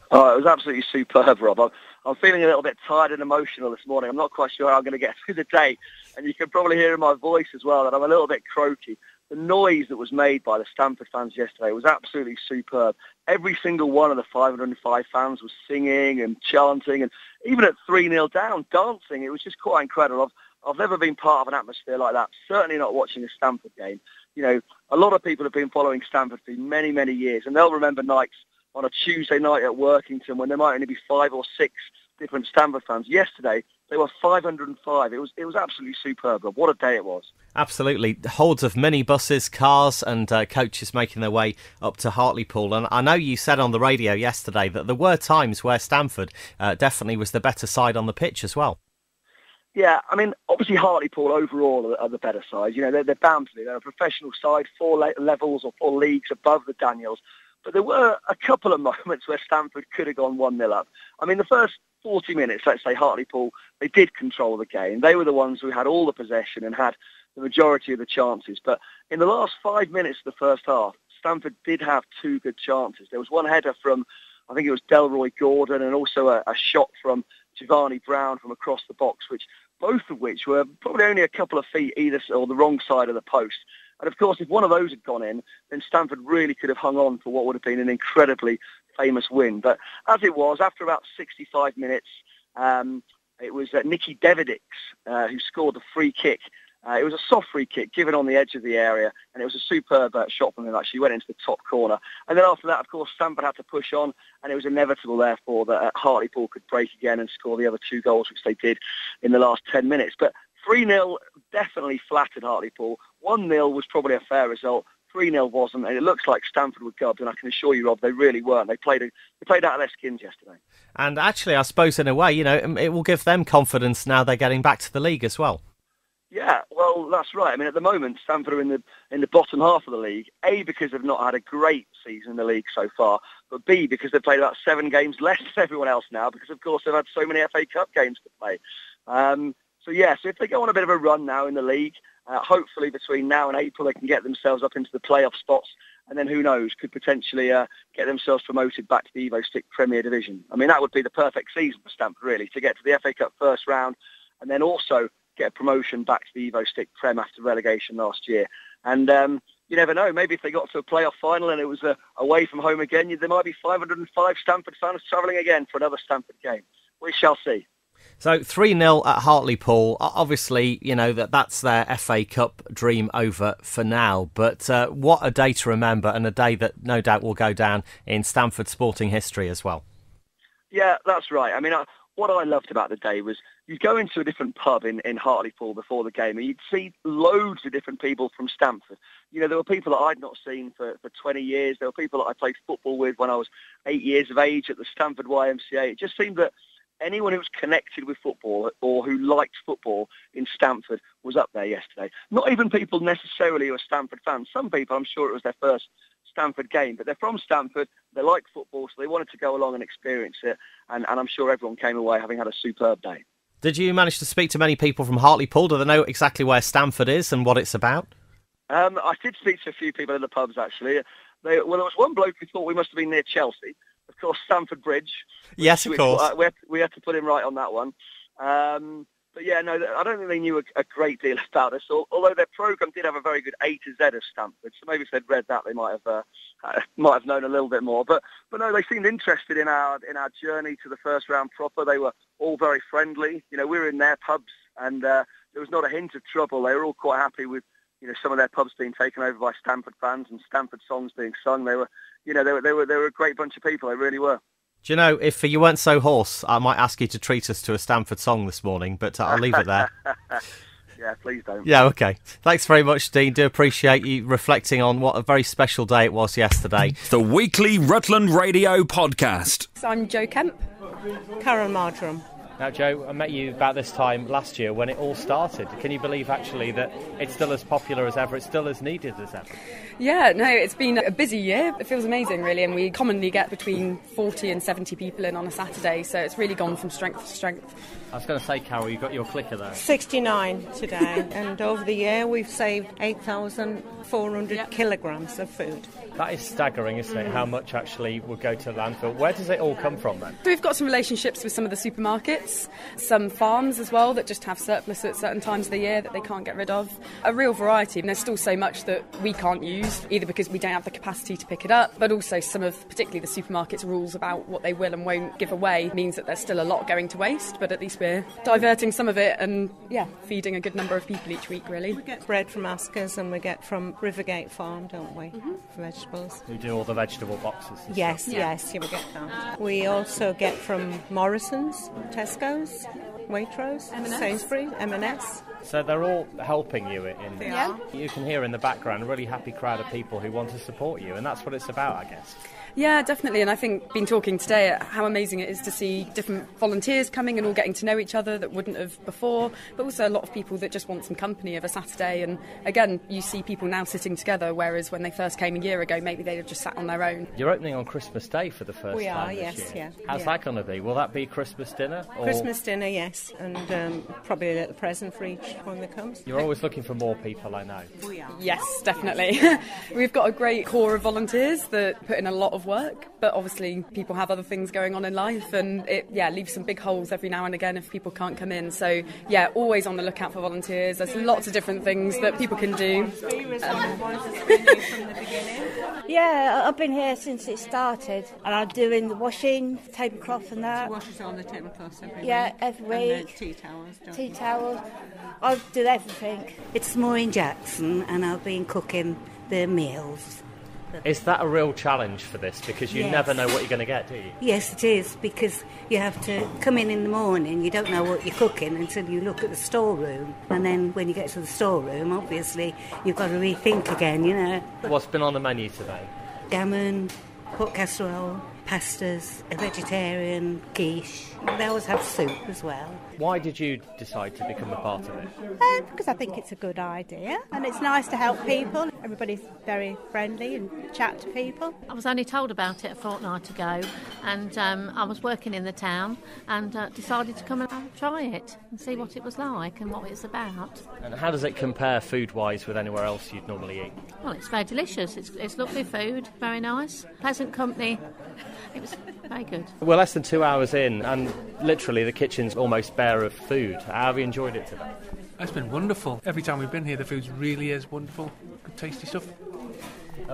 Oh, it was absolutely superb, Rob. I'm feeling a little bit tired and emotional this morning. I'm not quite sure how I'm going to get through the day. And you can probably hear in my voice as well that I'm a little bit croaky. The noise that was made by the Stamford fans yesterday was absolutely superb. Every single one of the 505 fans was singing and chanting, and even at 3-0 down, dancing. It was just quite incredible. I've never been part of an atmosphere like that, certainly not watching a Stamford game. A lot of people have been following Stamford for many, many years, and they'll remember nights on a Tuesday night at Workington when there might only be 5 or 6 different Stamford fans. Yesterday, there were 505. It was absolutely superb. What a day it was. Absolutely. Hordes of minibuses, cars and coaches making their way up to Hartlepool. And I know you said on the radio yesterday that there were times where Stamford definitely was the better side on the pitch as well. Yeah, I mean, obviously Hartlepool overall are the better side. They're bound to be. They're a professional side, 4 levels or 4 leagues above the Daniels. But there were a couple of moments where Stamford could have gone 1-0 up. I mean, the first 40 minutes, let's say Hartlepool, they did control the game. They were the ones who had all the possession and had the majority of the chances. But in the last 5 minutes of the first half, Stamford did have 2 good chances. There was one header from, I think it was Delroy Gordon, and also a shot from Giovanni Brown from across the box, both of which were probably only a couple of feet either or the wrong side of the post. And of course, if one of those had gone in, then Stamford really could have hung on for what would have been an incredibly famous win. But as it was, after about 65 minutes, it was Nicky Devidics who scored the free kick. It was a soft free kick given on the edge of the area, and it was a superb shot from him. Actually, went into the top corner. And then after that, of course, Stamford had to push on, and it was inevitable, therefore, that Hartlepool could break again and score the other 2 goals, which they did in the last 10 minutes. But 3-0 definitely flattered Hartlepool. 1-0 was probably a fair result. 3-0 wasn't, and it looks like Stamford were gubbed, and I can assure you, Rob, they really weren't. They played out of their skins yesterday. And actually, I suppose in a way, it will give them confidence now they're getting back to the league as well. Yeah, well, that's right. I mean, at the moment, Stamford are in the bottom half of the league, A, because they've not had a great season in the league so far, but B, because they've played about 7 games less than everyone else now, because, of course, they've had so many FA Cup games to play. So if they go on a bit of a run now in the league, hopefully between now and April they can get themselves up into the playoff spots, and then who knows, could potentially get themselves promoted back to the Evo Stick Premier Division. I mean, that would be the perfect season for Stamford, really, to get to the FA Cup first round and then also get a promotion back to the Evo Stick Prem after relegation last year. And you never know, maybe if they got to a playoff final and it was away from home again, there might be 505 Stamford fans travelling again for another Stamford game. We shall see. So 3-0 at Hartlepool. Obviously, you know, that's their FA Cup dream over for now. But what a day to remember, and a day that no doubt will go down in Stamford sporting history as well. Yeah, that's right. I mean, what I loved about the day was you'd go into a different pub in Hartlepool before the game and you'd see loads of different people from Stamford. You know, there were people that I'd not seen for 20 years. There were people that I played football with when I was 8 years of age at the Stamford YMCA. It just seemed that anyone who was connected with football or who liked football in Stamford was up there yesterday. Not even people necessarily who are Stamford fans. Some people, I'm sure it was their first Stamford game, but they're from Stamford, they like football, so they wanted to go along and experience it, and I'm sure everyone came away having had a superb day. Did you manage to speak to many people from Hartlepool? Do they know exactly where Stamford is and what it's about? I did speak to a few people in the pubs, actually. There was one bloke who thought we must have been near Chelsea. Of course, Stamford Bridge. Yes, of course. We had to put him right on that one. But yeah, no, I don't think they knew a great deal about us, although their programme did have a very good A to Z of Stamford, so maybe if they'd read that, they might have known a little bit more. But no, they seemed interested in our journey to the first round proper. They were all very friendly. You know, we were in their pubs, and there was not a hint of trouble. They were all quite happy with, you know, some of their pubs being taken over by Stamford fans and Stamford songs being sung. They were a great bunch of people. They really were. Do you know, if you weren't so hoarse, I might ask you to treat us to a Stamford song this morning, but I'll leave it there. Yeah, please don't. Yeah, OK. Thanks very much, Dean. Do appreciate you reflecting on what a very special day it was yesterday. The weekly Rutland Radio podcast. So I'm Jo Kemp. Carol Marjoram. Now, Jo, I met you about this time last year when it all started. Can you believe, actually, that it's still as popular as ever, it's still as needed as ever? Yeah, no, it's been a busy year. It feels amazing, really, and we commonly get between 40 and 70 people in on a Saturday, so it's really gone from strength to strength. I was going to say, Carol, you got your clicker there. 69 today, and over the year we've saved 8,400 kilograms of food. That is staggering, isn't it, how much actually will go to landfill? Where does it all come from, then? So we've got some relationships with some of the supermarkets, some farms as well that just have surplus at certain times of the year that they can't get rid of. A real variety, and there's still so much that we can't use, either because we don't have the capacity to pick it up, but also some of, particularly the supermarkets' rules about what they will and won't give away means that there's still a lot going to waste, but at least we're diverting some of it and, feeding a good number of people each week, really. We get bread from Askers and we get from Rivergate Farm, don't we, for vegetables. We do all the vegetable boxes. Yes, we get that. We also get from Morrison's, Tesco's, Waitrose, Sainsbury's, M&S. So they're all helping you You can hear in the background a really happy crowd of people who want to support you, and that's what it's about, I guess. Yeah, definitely, and I think been talking today how amazing it is to see different volunteers coming and all getting to know each other that wouldn't have before, but also a lot of people that just want some company of a Saturday, and again, you see people now sitting together, whereas when they first came a year ago, maybe they'd have just sat on their own. You're opening on Christmas Day for the first time this year. How's that going to be? Will that be Christmas dinner? Or... Christmas dinner, yes, and probably a little present for each one that comes. You're always looking for more people, I know. We are. Yes, definitely. We've got a great core of volunteers that put in a lot of work, but obviously people have other things going on in life, and it leaves some big holes every now and again if people can't come in. So always on the lookout for volunteers. There's lots of different things that people can do. Yeah, I've been here since it started, and I'm doing the washing, tablecloth and that. She washes all the tablecloths every week. Yeah, every week. And tea towels, Tea towels. I do everything. It's Maureen Jackson, and I've been cooking the meals. Is that a real challenge for this? Because you never know what you're going to get, do you? Yes, it is, because you have to come in the morning, you don't know what you're cooking until you look at the storeroom. And then when you get to the storeroom, obviously, you've got to rethink again, you know. What's been on the menu today? Gammon, pork casserole, pastas, a vegetarian quiche. They always have soup as well. Why did you decide to become a part of it? Because I think it's a good idea and it's nice to help people. Everybody's very friendly and chat to people. I was only told about it a fortnight ago, and I was working in the town and decided to come and try it and see what it was like and what it's about. And how does it compare food-wise with anywhere else you'd normally eat? Well, it's very delicious. It's lovely food, very nice, pleasant company. It was very good. We're less than 2 hours in, and literally the kitchen's almost bare of food. How have you enjoyed it today? It's been wonderful. Every time we've been here, the food really is wonderful. Good, tasty stuff.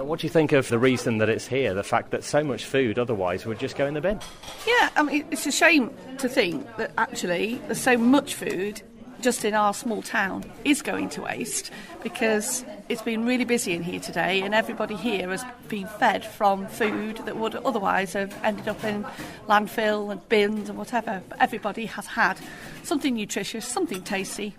What do you think of the reason that it's here, the fact that so much food otherwise would just go in the bin? Yeah, I mean, it's a shame to think that actually there's so much food just in our small town is going to waste, because it's been really busy in here today and everybody here has been fed from food that would otherwise have ended up in landfill and bins and whatever. But everybody has had something nutritious, something tasty,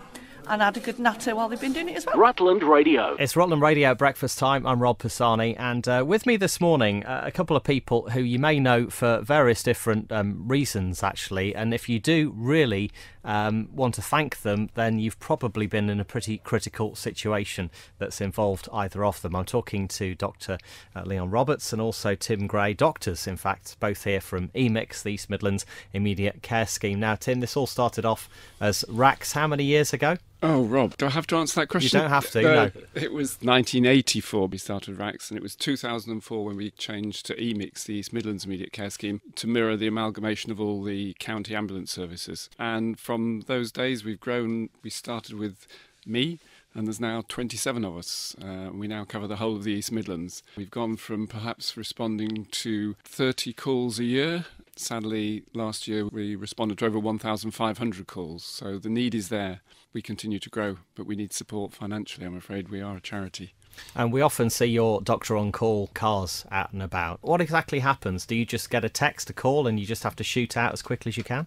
and had a good natter while they've been doing it as well. Rutland Radio. It's Rutland Radio breakfast time. I'm Rob Pisani, and with me this morning, a couple of people who you may know for various different reasons, actually. And if you do really want to thank them, then you've probably been in a pretty critical situation that's involved either of them. I'm talking to Dr. Leon Roberts and also Tim Gray, doctors, in fact, both here from EMICS, the East Midlands Immediate Care Scheme. Now, Tim, this all started off as RACS how many years ago? Oh, Rob, do I have to answer that question? You don't have to, no. It was 1984 we started RACS, and it was 2004 when we changed to EMICS, the East Midlands Immediate Care Scheme, to mirror the amalgamation of all the county ambulance services. And from those days we've grown. We started with me, and there's now 27 of us. We now cover the whole of the East Midlands. We've gone from perhaps responding to 30 calls a year. Sadly, last year we responded to over 1,500 calls, so the need is there. We continue to grow, but we need support financially. I'm afraid we are a charity. And we often see your Doctor on Call cars out and about. What exactly happens? Do you just get a text, a call, and you just have to shoot out as quickly as you can?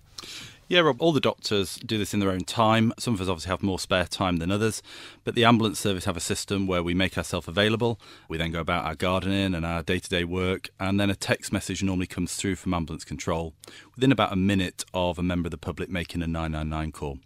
Yeah, Rob, all the doctors do this in their own time. Some of us obviously have more spare time than others, but the ambulance service have a system where we make ourselves available. We then go about our gardening and our day-to-day work, and then a text message normally comes through from ambulance control within about a minute of a member of the public making a 999 call.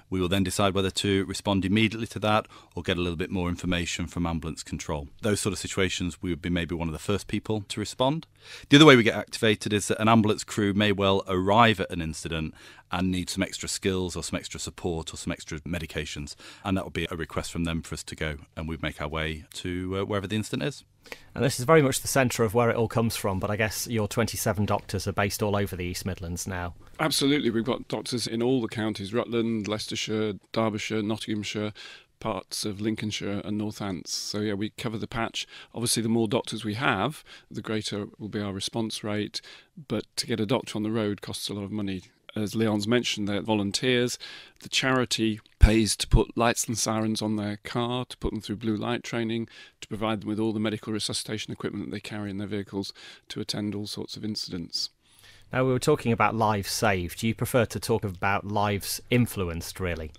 We will then decide whether to respond immediately to that or get a little bit more information from ambulance control. Those sort of situations, we would be maybe one of the first people to respond. The other way we get activated is that an ambulance crew may well arrive at an incident and need some extra skills or some extra support or some extra medications. And that would be a request from them for us to go, and we'd make our way to wherever the incident is. And this is very much the centre of where it all comes from, but I guess your 27 doctors are based all over the East Midlands now. Absolutely. We've got doctors in all the counties: Rutland, Leicestershire, Derbyshire, Nottinghamshire, parts of Lincolnshire and Northants. So yeah, we cover the patch. Obviously, the more doctors we have, the greater will be our response rate. But to get a doctor on the road costs a lot of money. As Leon's mentioned, they're volunteers. The charity pays to put lights and sirens on their car, to put them through blue light training, to provide them with all the medical resuscitation equipment that they carry in their vehicles to attend all sorts of incidents. Now, we were talking about lives saved. Do you prefer to talk about lives influenced, really?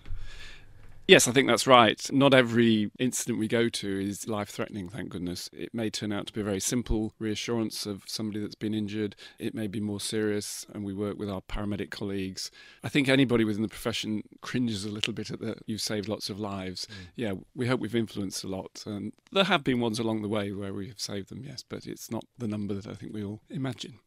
Yes, I think that's right. Not every incident we go to is life-threatening, thank goodness. It may turn out to be a very simple reassurance of somebody that's been injured. It may be more serious, and we work with our paramedic colleagues. I think anybody within the profession cringes a little bit at that you've saved lots of lives. Yeah, we hope we've influenced a lot. And there have been ones along the way where we have saved them, yes, but it's not the number that I think we all imagine.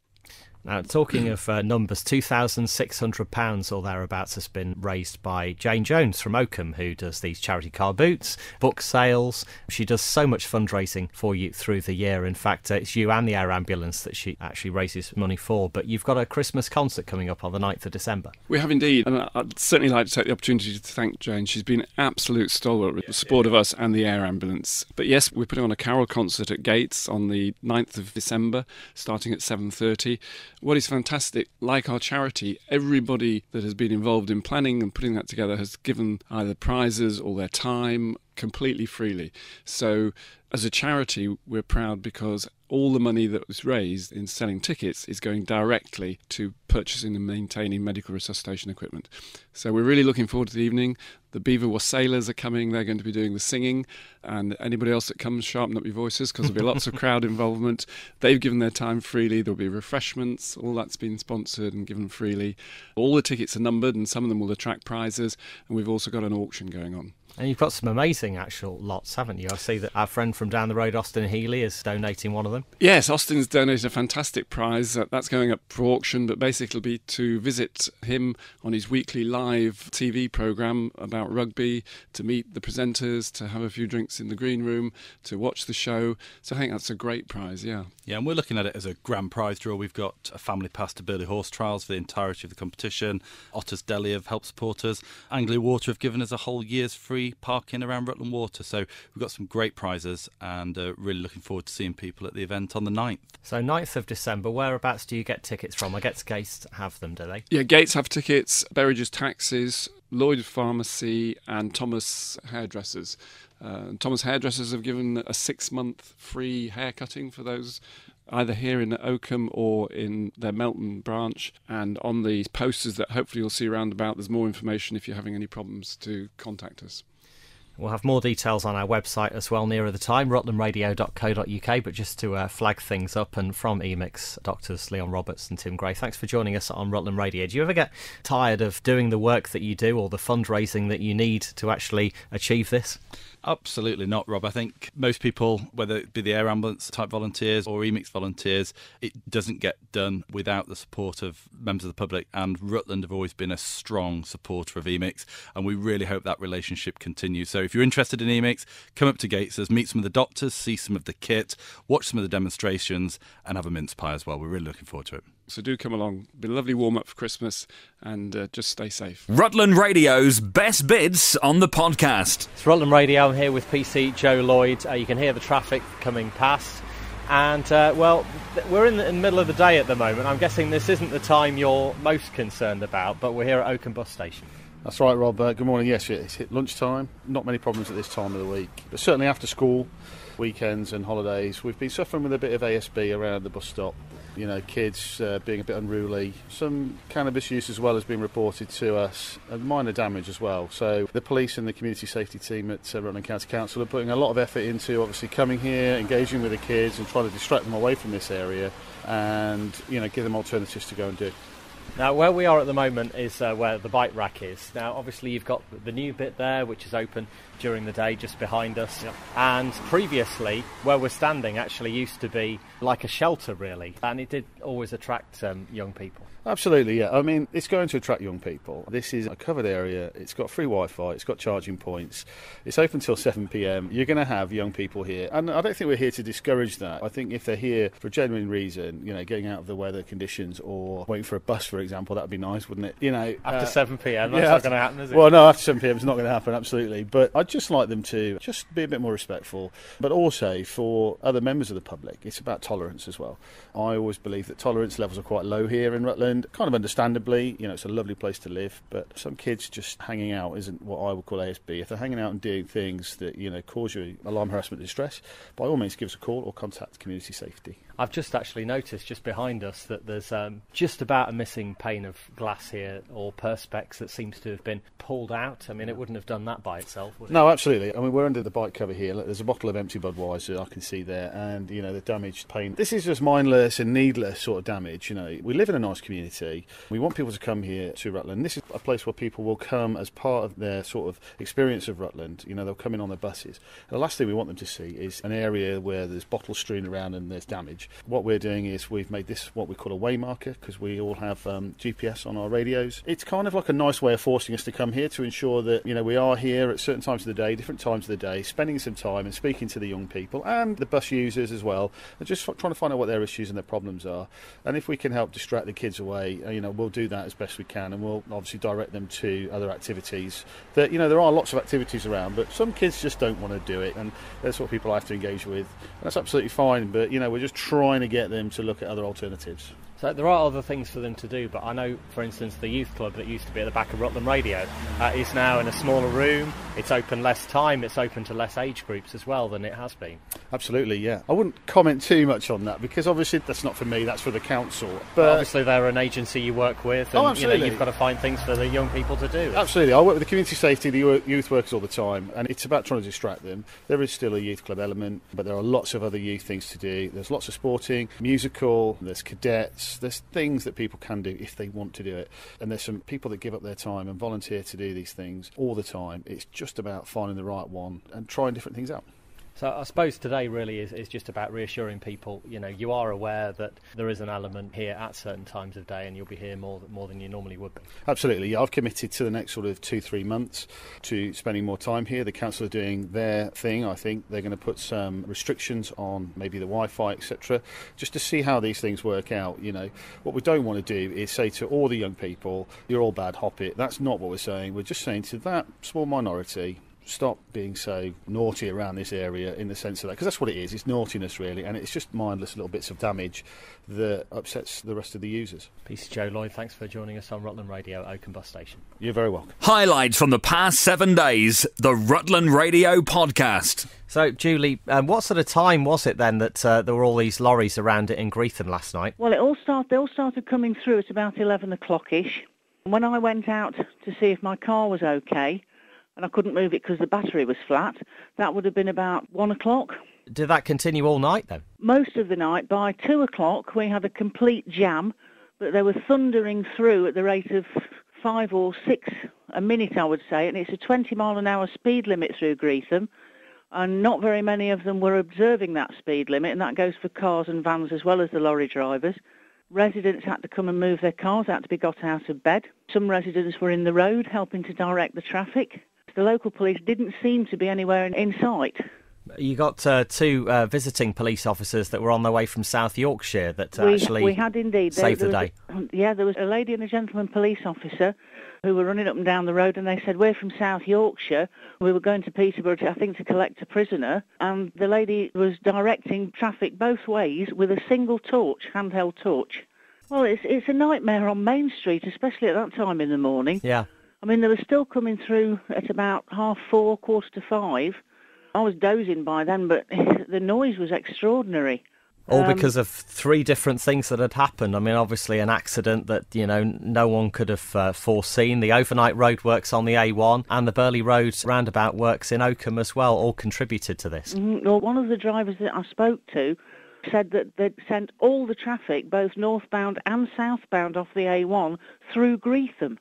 Now, talking of numbers, £2,600 or thereabouts has been raised by Jane Jones from Oakham, who does these charity car boots, book sales. She does so much fundraising for you through the year. In fact, it's you and the air ambulance that she actually raises money for. But you've got a Christmas concert coming up on the 9th of December. We have indeed, and I'd certainly like to take the opportunity to thank Jane. She's been an absolute stalwart with the support of us and the air ambulance. But yes, we're putting on a carol concert at Gates on the 9th of December, starting at 7:30. What is fantastic, like our charity, everybody that has been involved in planning and putting that together has given either prizes or their time completely freely. So as a charity, we're proud because all the money that was raised in selling tickets is going directly to purchasing and maintaining medical resuscitation equipment. So we're really looking forward to the evening. The Beaver Wassailers are coming. They're going to be doing the singing. And anybody else that comes, sharpen up your voices because there'll be lots of crowd involvement. They've given their time freely. There'll be refreshments. All that's been sponsored and given freely. All the tickets are numbered and some of them will attract prizes. And we've also got an auction going on. And you've got some amazing actual lots, haven't you? I see that our friend from down the road, Austin Healy, is donating one of them. Yes, Austin's donated a fantastic prize. That's going up for auction, but basically it'll be to visit him on his weekly live TV programme about rugby, to meet the presenters, to have a few drinks in the green room, to watch the show. So I think that's a great prize, yeah. Yeah, and we're looking at it as a grand prize draw. We've got a family pass to Burley Horse Trials for the entirety of the competition. Otter's Deli have helped support us. Anglia Water have given us a whole year's free free parking around Rutland Water. So we've got some great prizes and really looking forward to seeing people at the event on the 9th. So 9th of December, whereabouts do you get tickets from? I guess Gates have them, do they? Yeah, Gates have tickets, Berridge's Taxis, Lloyd Pharmacy and Thomas Hairdressers. Thomas Hairdressers have given a 6-month free haircutting for those either here in Oakham or in their Melton branch. And on the posters that hopefully you'll see around about, there's more information if you're having any problems to contact us. We'll have more details on our website as well nearer the time, rutlandradio.co.uk. But just to flag things up, and from EMIX, Doctors Leon Roberts and Tim Gray, thanks for joining us on Rutland Radio. Do you ever get tired of doing the work that you do or the fundraising that you need to actually achieve this? Absolutely not, Rob. I think most people, whether it be the air ambulance type volunteers or EMIX volunteers, it doesn't get done without the support of members of the public, and Rutland have always been a strong supporter of EMIX, and we really hope that relationship continues. So if you're interested in EMIX, come up to Gates's, meet some of the doctors, see some of the kit, watch some of the demonstrations, and have a mince pie as well. We're really looking forward to it. So do come along. It'll be a lovely warm-up for Christmas, and just stay safe. Rutland Radio's best bits on the podcast. It's Rutland Radio. I'm here with PC Joe Lloyd. You can hear the traffic coming past. And, we're in the middle of the day at the moment. I'm guessing this isn't the time you're most concerned about, but we're here at Oakham Bus Station. That's right, Rob. Good morning. Yes, it's hit lunchtime. Not many problems at this time of the week. But certainly after school, weekends and holidays, we've been suffering with a bit of ASB around the bus stop. You know, kids being a bit unruly. Some cannabis use as well has been reported to us, and minor damage as well. So the police and the community safety team at Rutland County Council are putting a lot of effort into obviously coming here, engaging with the kids and trying to distract them away from this area and, you know, give them alternatives to go and do. Now, where we are at the moment is where the bike rack is. Now, obviously, you've got the new bit there, which is open during the day, just behind us. Yep. And previously, where we're standing actually used to be like a shelter, really. And it did always attract young people. Absolutely, yeah. I mean, it's going to attract young people. This is a covered area. It's got free Wi-Fi. It's got charging points. It's open till 7 p.m. You're going to have young people here. And I don't think we're here to discourage that. I think if they're here for a genuine reason, you know, getting out of the weather conditions or waiting for a bus, for example, that would be nice, wouldn't it? You know, after 7 p.m, that's not going to happen, is it? Well, no, after 7 p.m, it's not going to happen, absolutely. But I'd just like them to just be a bit more respectful. But also for other members of the public, it's about tolerance as well. I always believe that tolerance levels are quite low here in Rutland, kind of understandably. You know, it's a lovely place to live, but some kids just hanging out isn't what I would call ASB. If they're hanging out and doing things that, you know, cause you alarm, harassment, distress, by all means give us a call or contact community safety. I've just actually noticed just behind us that there's just about a missing pane of glass here, or perspex, that seems to have been pulled out. I mean, it wouldn't have done that by itself, would it? No, absolutely. I mean, we're under the bike cover here. Look, there's a bottle of empty Budweiser I can see there, and, you know, the damaged pane. This is just mindless and needless sort of damage. You know, we live in a nice community. We want people to come here to Rutland. This is a place where people will come as part of their sort of experience of Rutland. You know, they'll come in on their buses. And the last thing we want them to see is an area where there's bottles strewn around and there's damage. What we're doing is we've made this what we call a waymarker, because we all have GPS on our radios. It's kind of like a nice way of forcing us to come here to ensure that, you know, we are here at certain times of the day, different times of the day, spending some time and speaking to the young people and the bus users as well, and just trying to find out what their issues and their problems are. And if we can help distract the kids away, you know, we'll do that as best we can, and we'll obviously direct them to other activities. That, you know, there are lots of activities around, but some kids just don't want to do it, and that's what people have to engage with. And that's absolutely fine, but, you know, we're just trying to get them to look at other alternatives. So there are other things for them to do, but I know, for instance, the youth club that used to be at the back of Rutland Radio is now in a smaller room. It's open less time. It's open to less age groups as well than it has been. Absolutely, yeah. I wouldn't comment too much on that, because obviously that's not for me, that's for the council. But obviously they're an agency you work with, and you know, you've got to find things for the young people to do. Absolutely. I work with the community safety, the youth workers all the time, and it's about trying to distract them. There is still a youth club element, but there are lots of other youth things to do. There's lots of sporting, musical, there's cadets, there's things that people can do if they want to do it. And there's some people that give up their time and volunteer to do these things all the time. It's just about finding the right one and trying different things out. So I suppose today really is just about reassuring people, you know, you are aware that there is an element here at certain times of day, and you'll be here more than you normally would be. Absolutely, yeah. I've committed to the next sort of 2-3 months to spending more time here. The council are doing their thing. I think they're going to put some restrictions on maybe the Wi-Fi, etc., just to see how these things work out. You know, what we don't want to do is say to all the young people, you're all bad, hop it. That's not what we're saying. We're just saying to that small minority, stop being so naughty around this area in the sense of that, because that's what it is. It's naughtiness, really, and it's just mindless little bits of damage that upsets the rest of the users. PC Joe Lloyd, thanks for joining us on Rutland Radio, Oakham Bus Station. You're very welcome. Highlights from the past 7 days, the Rutland Radio podcast. So, Julie, what sort of time was it then that there were all these lorries around it in Greetham last night? Well, they all started coming through at about 11 o'clock-ish. When I went out to see if my car was okay, and I couldn't move it because the battery was flat, that would have been about 1 o'clock. Did that continue all night then? Most of the night. By 2 o'clock, we had a complete jam, but they were thundering through at the rate of 5 or 6 a minute, I would say, and it's a 20-mile-an-hour speed limit through Greetham, and not very many of them were observing that speed limit, and that goes for cars and vans as well as the lorry drivers. Residents had to come and move their cars, had to be got out of bed. Some residents were in the road helping to direct the traffic. The local police didn't seem to be anywhere in sight. You got two visiting police officers that were on their way from South Yorkshire that we had indeed saved the day. There was a lady and a gentleman police officer who were running up and down the road, and they said, we're from South Yorkshire. We were going to Peterborough, to collect a prisoner, and the lady was directing traffic both ways with a single torch, handheld torch. Well, it's a nightmare on Main Street, especially at that time in the morning. Yeah. I mean, they were still coming through at about 4:30, 4:45. I was dozing by then, but the noise was extraordinary. All because of 3 different things that had happened. I mean, obviously an accident that, no one could have foreseen. The overnight roadworks on the A1 and the Burley Road roundabout works in Oakham as well all contributed to this. Mm-hmm. Well, one of the drivers that I spoke to said that they'd sent all the traffic, both northbound and southbound off the A1, through Greetham.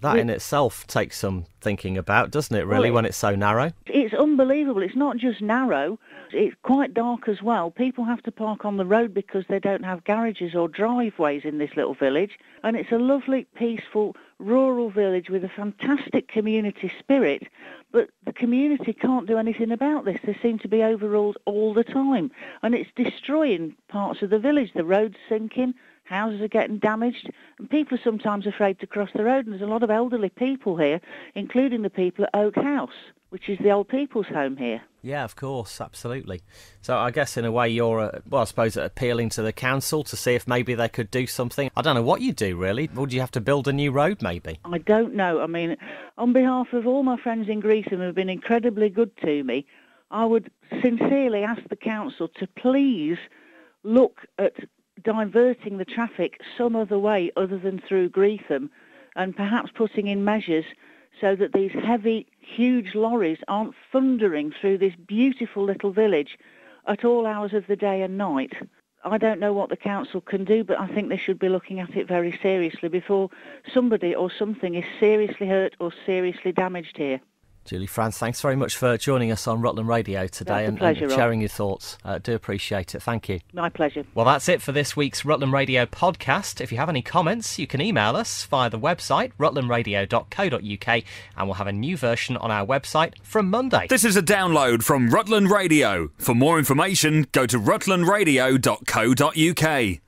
That in itself takes some thinking about, doesn't it, really, when it's so narrow? It's unbelievable. It's not just narrow, it's quite dark as well. People have to park on the road because they don't have garages or driveways in this little village. And it's a lovely, peaceful, rural village with a fantastic community spirit. But the community can't do anything about this. They seem to be overruled all the time. And it's destroying parts of the village. The road's sinking. Houses are getting damaged, and people are sometimes afraid to cross the road, and there's a lot of elderly people here, including the people at Oak House, which is the old people's home here. Yeah, of course, absolutely. So I guess in a way you're, I suppose, appealing to the council to see if maybe they could do something. I don't know what you do, really. Would you have to build a new road, maybe? I don't know. I mean, on behalf of all my friends in Greetham who have been incredibly good to me, I would sincerely ask the council to please look at diverting the traffic some other way other than through Greetham, and perhaps putting in measures so that these heavy, huge lorries aren't thundering through this beautiful little village at all hours of the day and night. I don't know what the council can do, but I think they should be looking at it very seriously before somebody or something is seriously hurt or seriously damaged here. Julie Franz, thanks very much for joining us on Rutland Radio today and sharing your thoughts. Do appreciate it. Thank you. My pleasure. Well, that's it for this week's Rutland Radio podcast. If you have any comments, you can email us via the website, rutlandradio.co.uk, and we'll have a new version on our website from Monday. This is a download from Rutland Radio. For more information, go to rutlandradio.co.uk.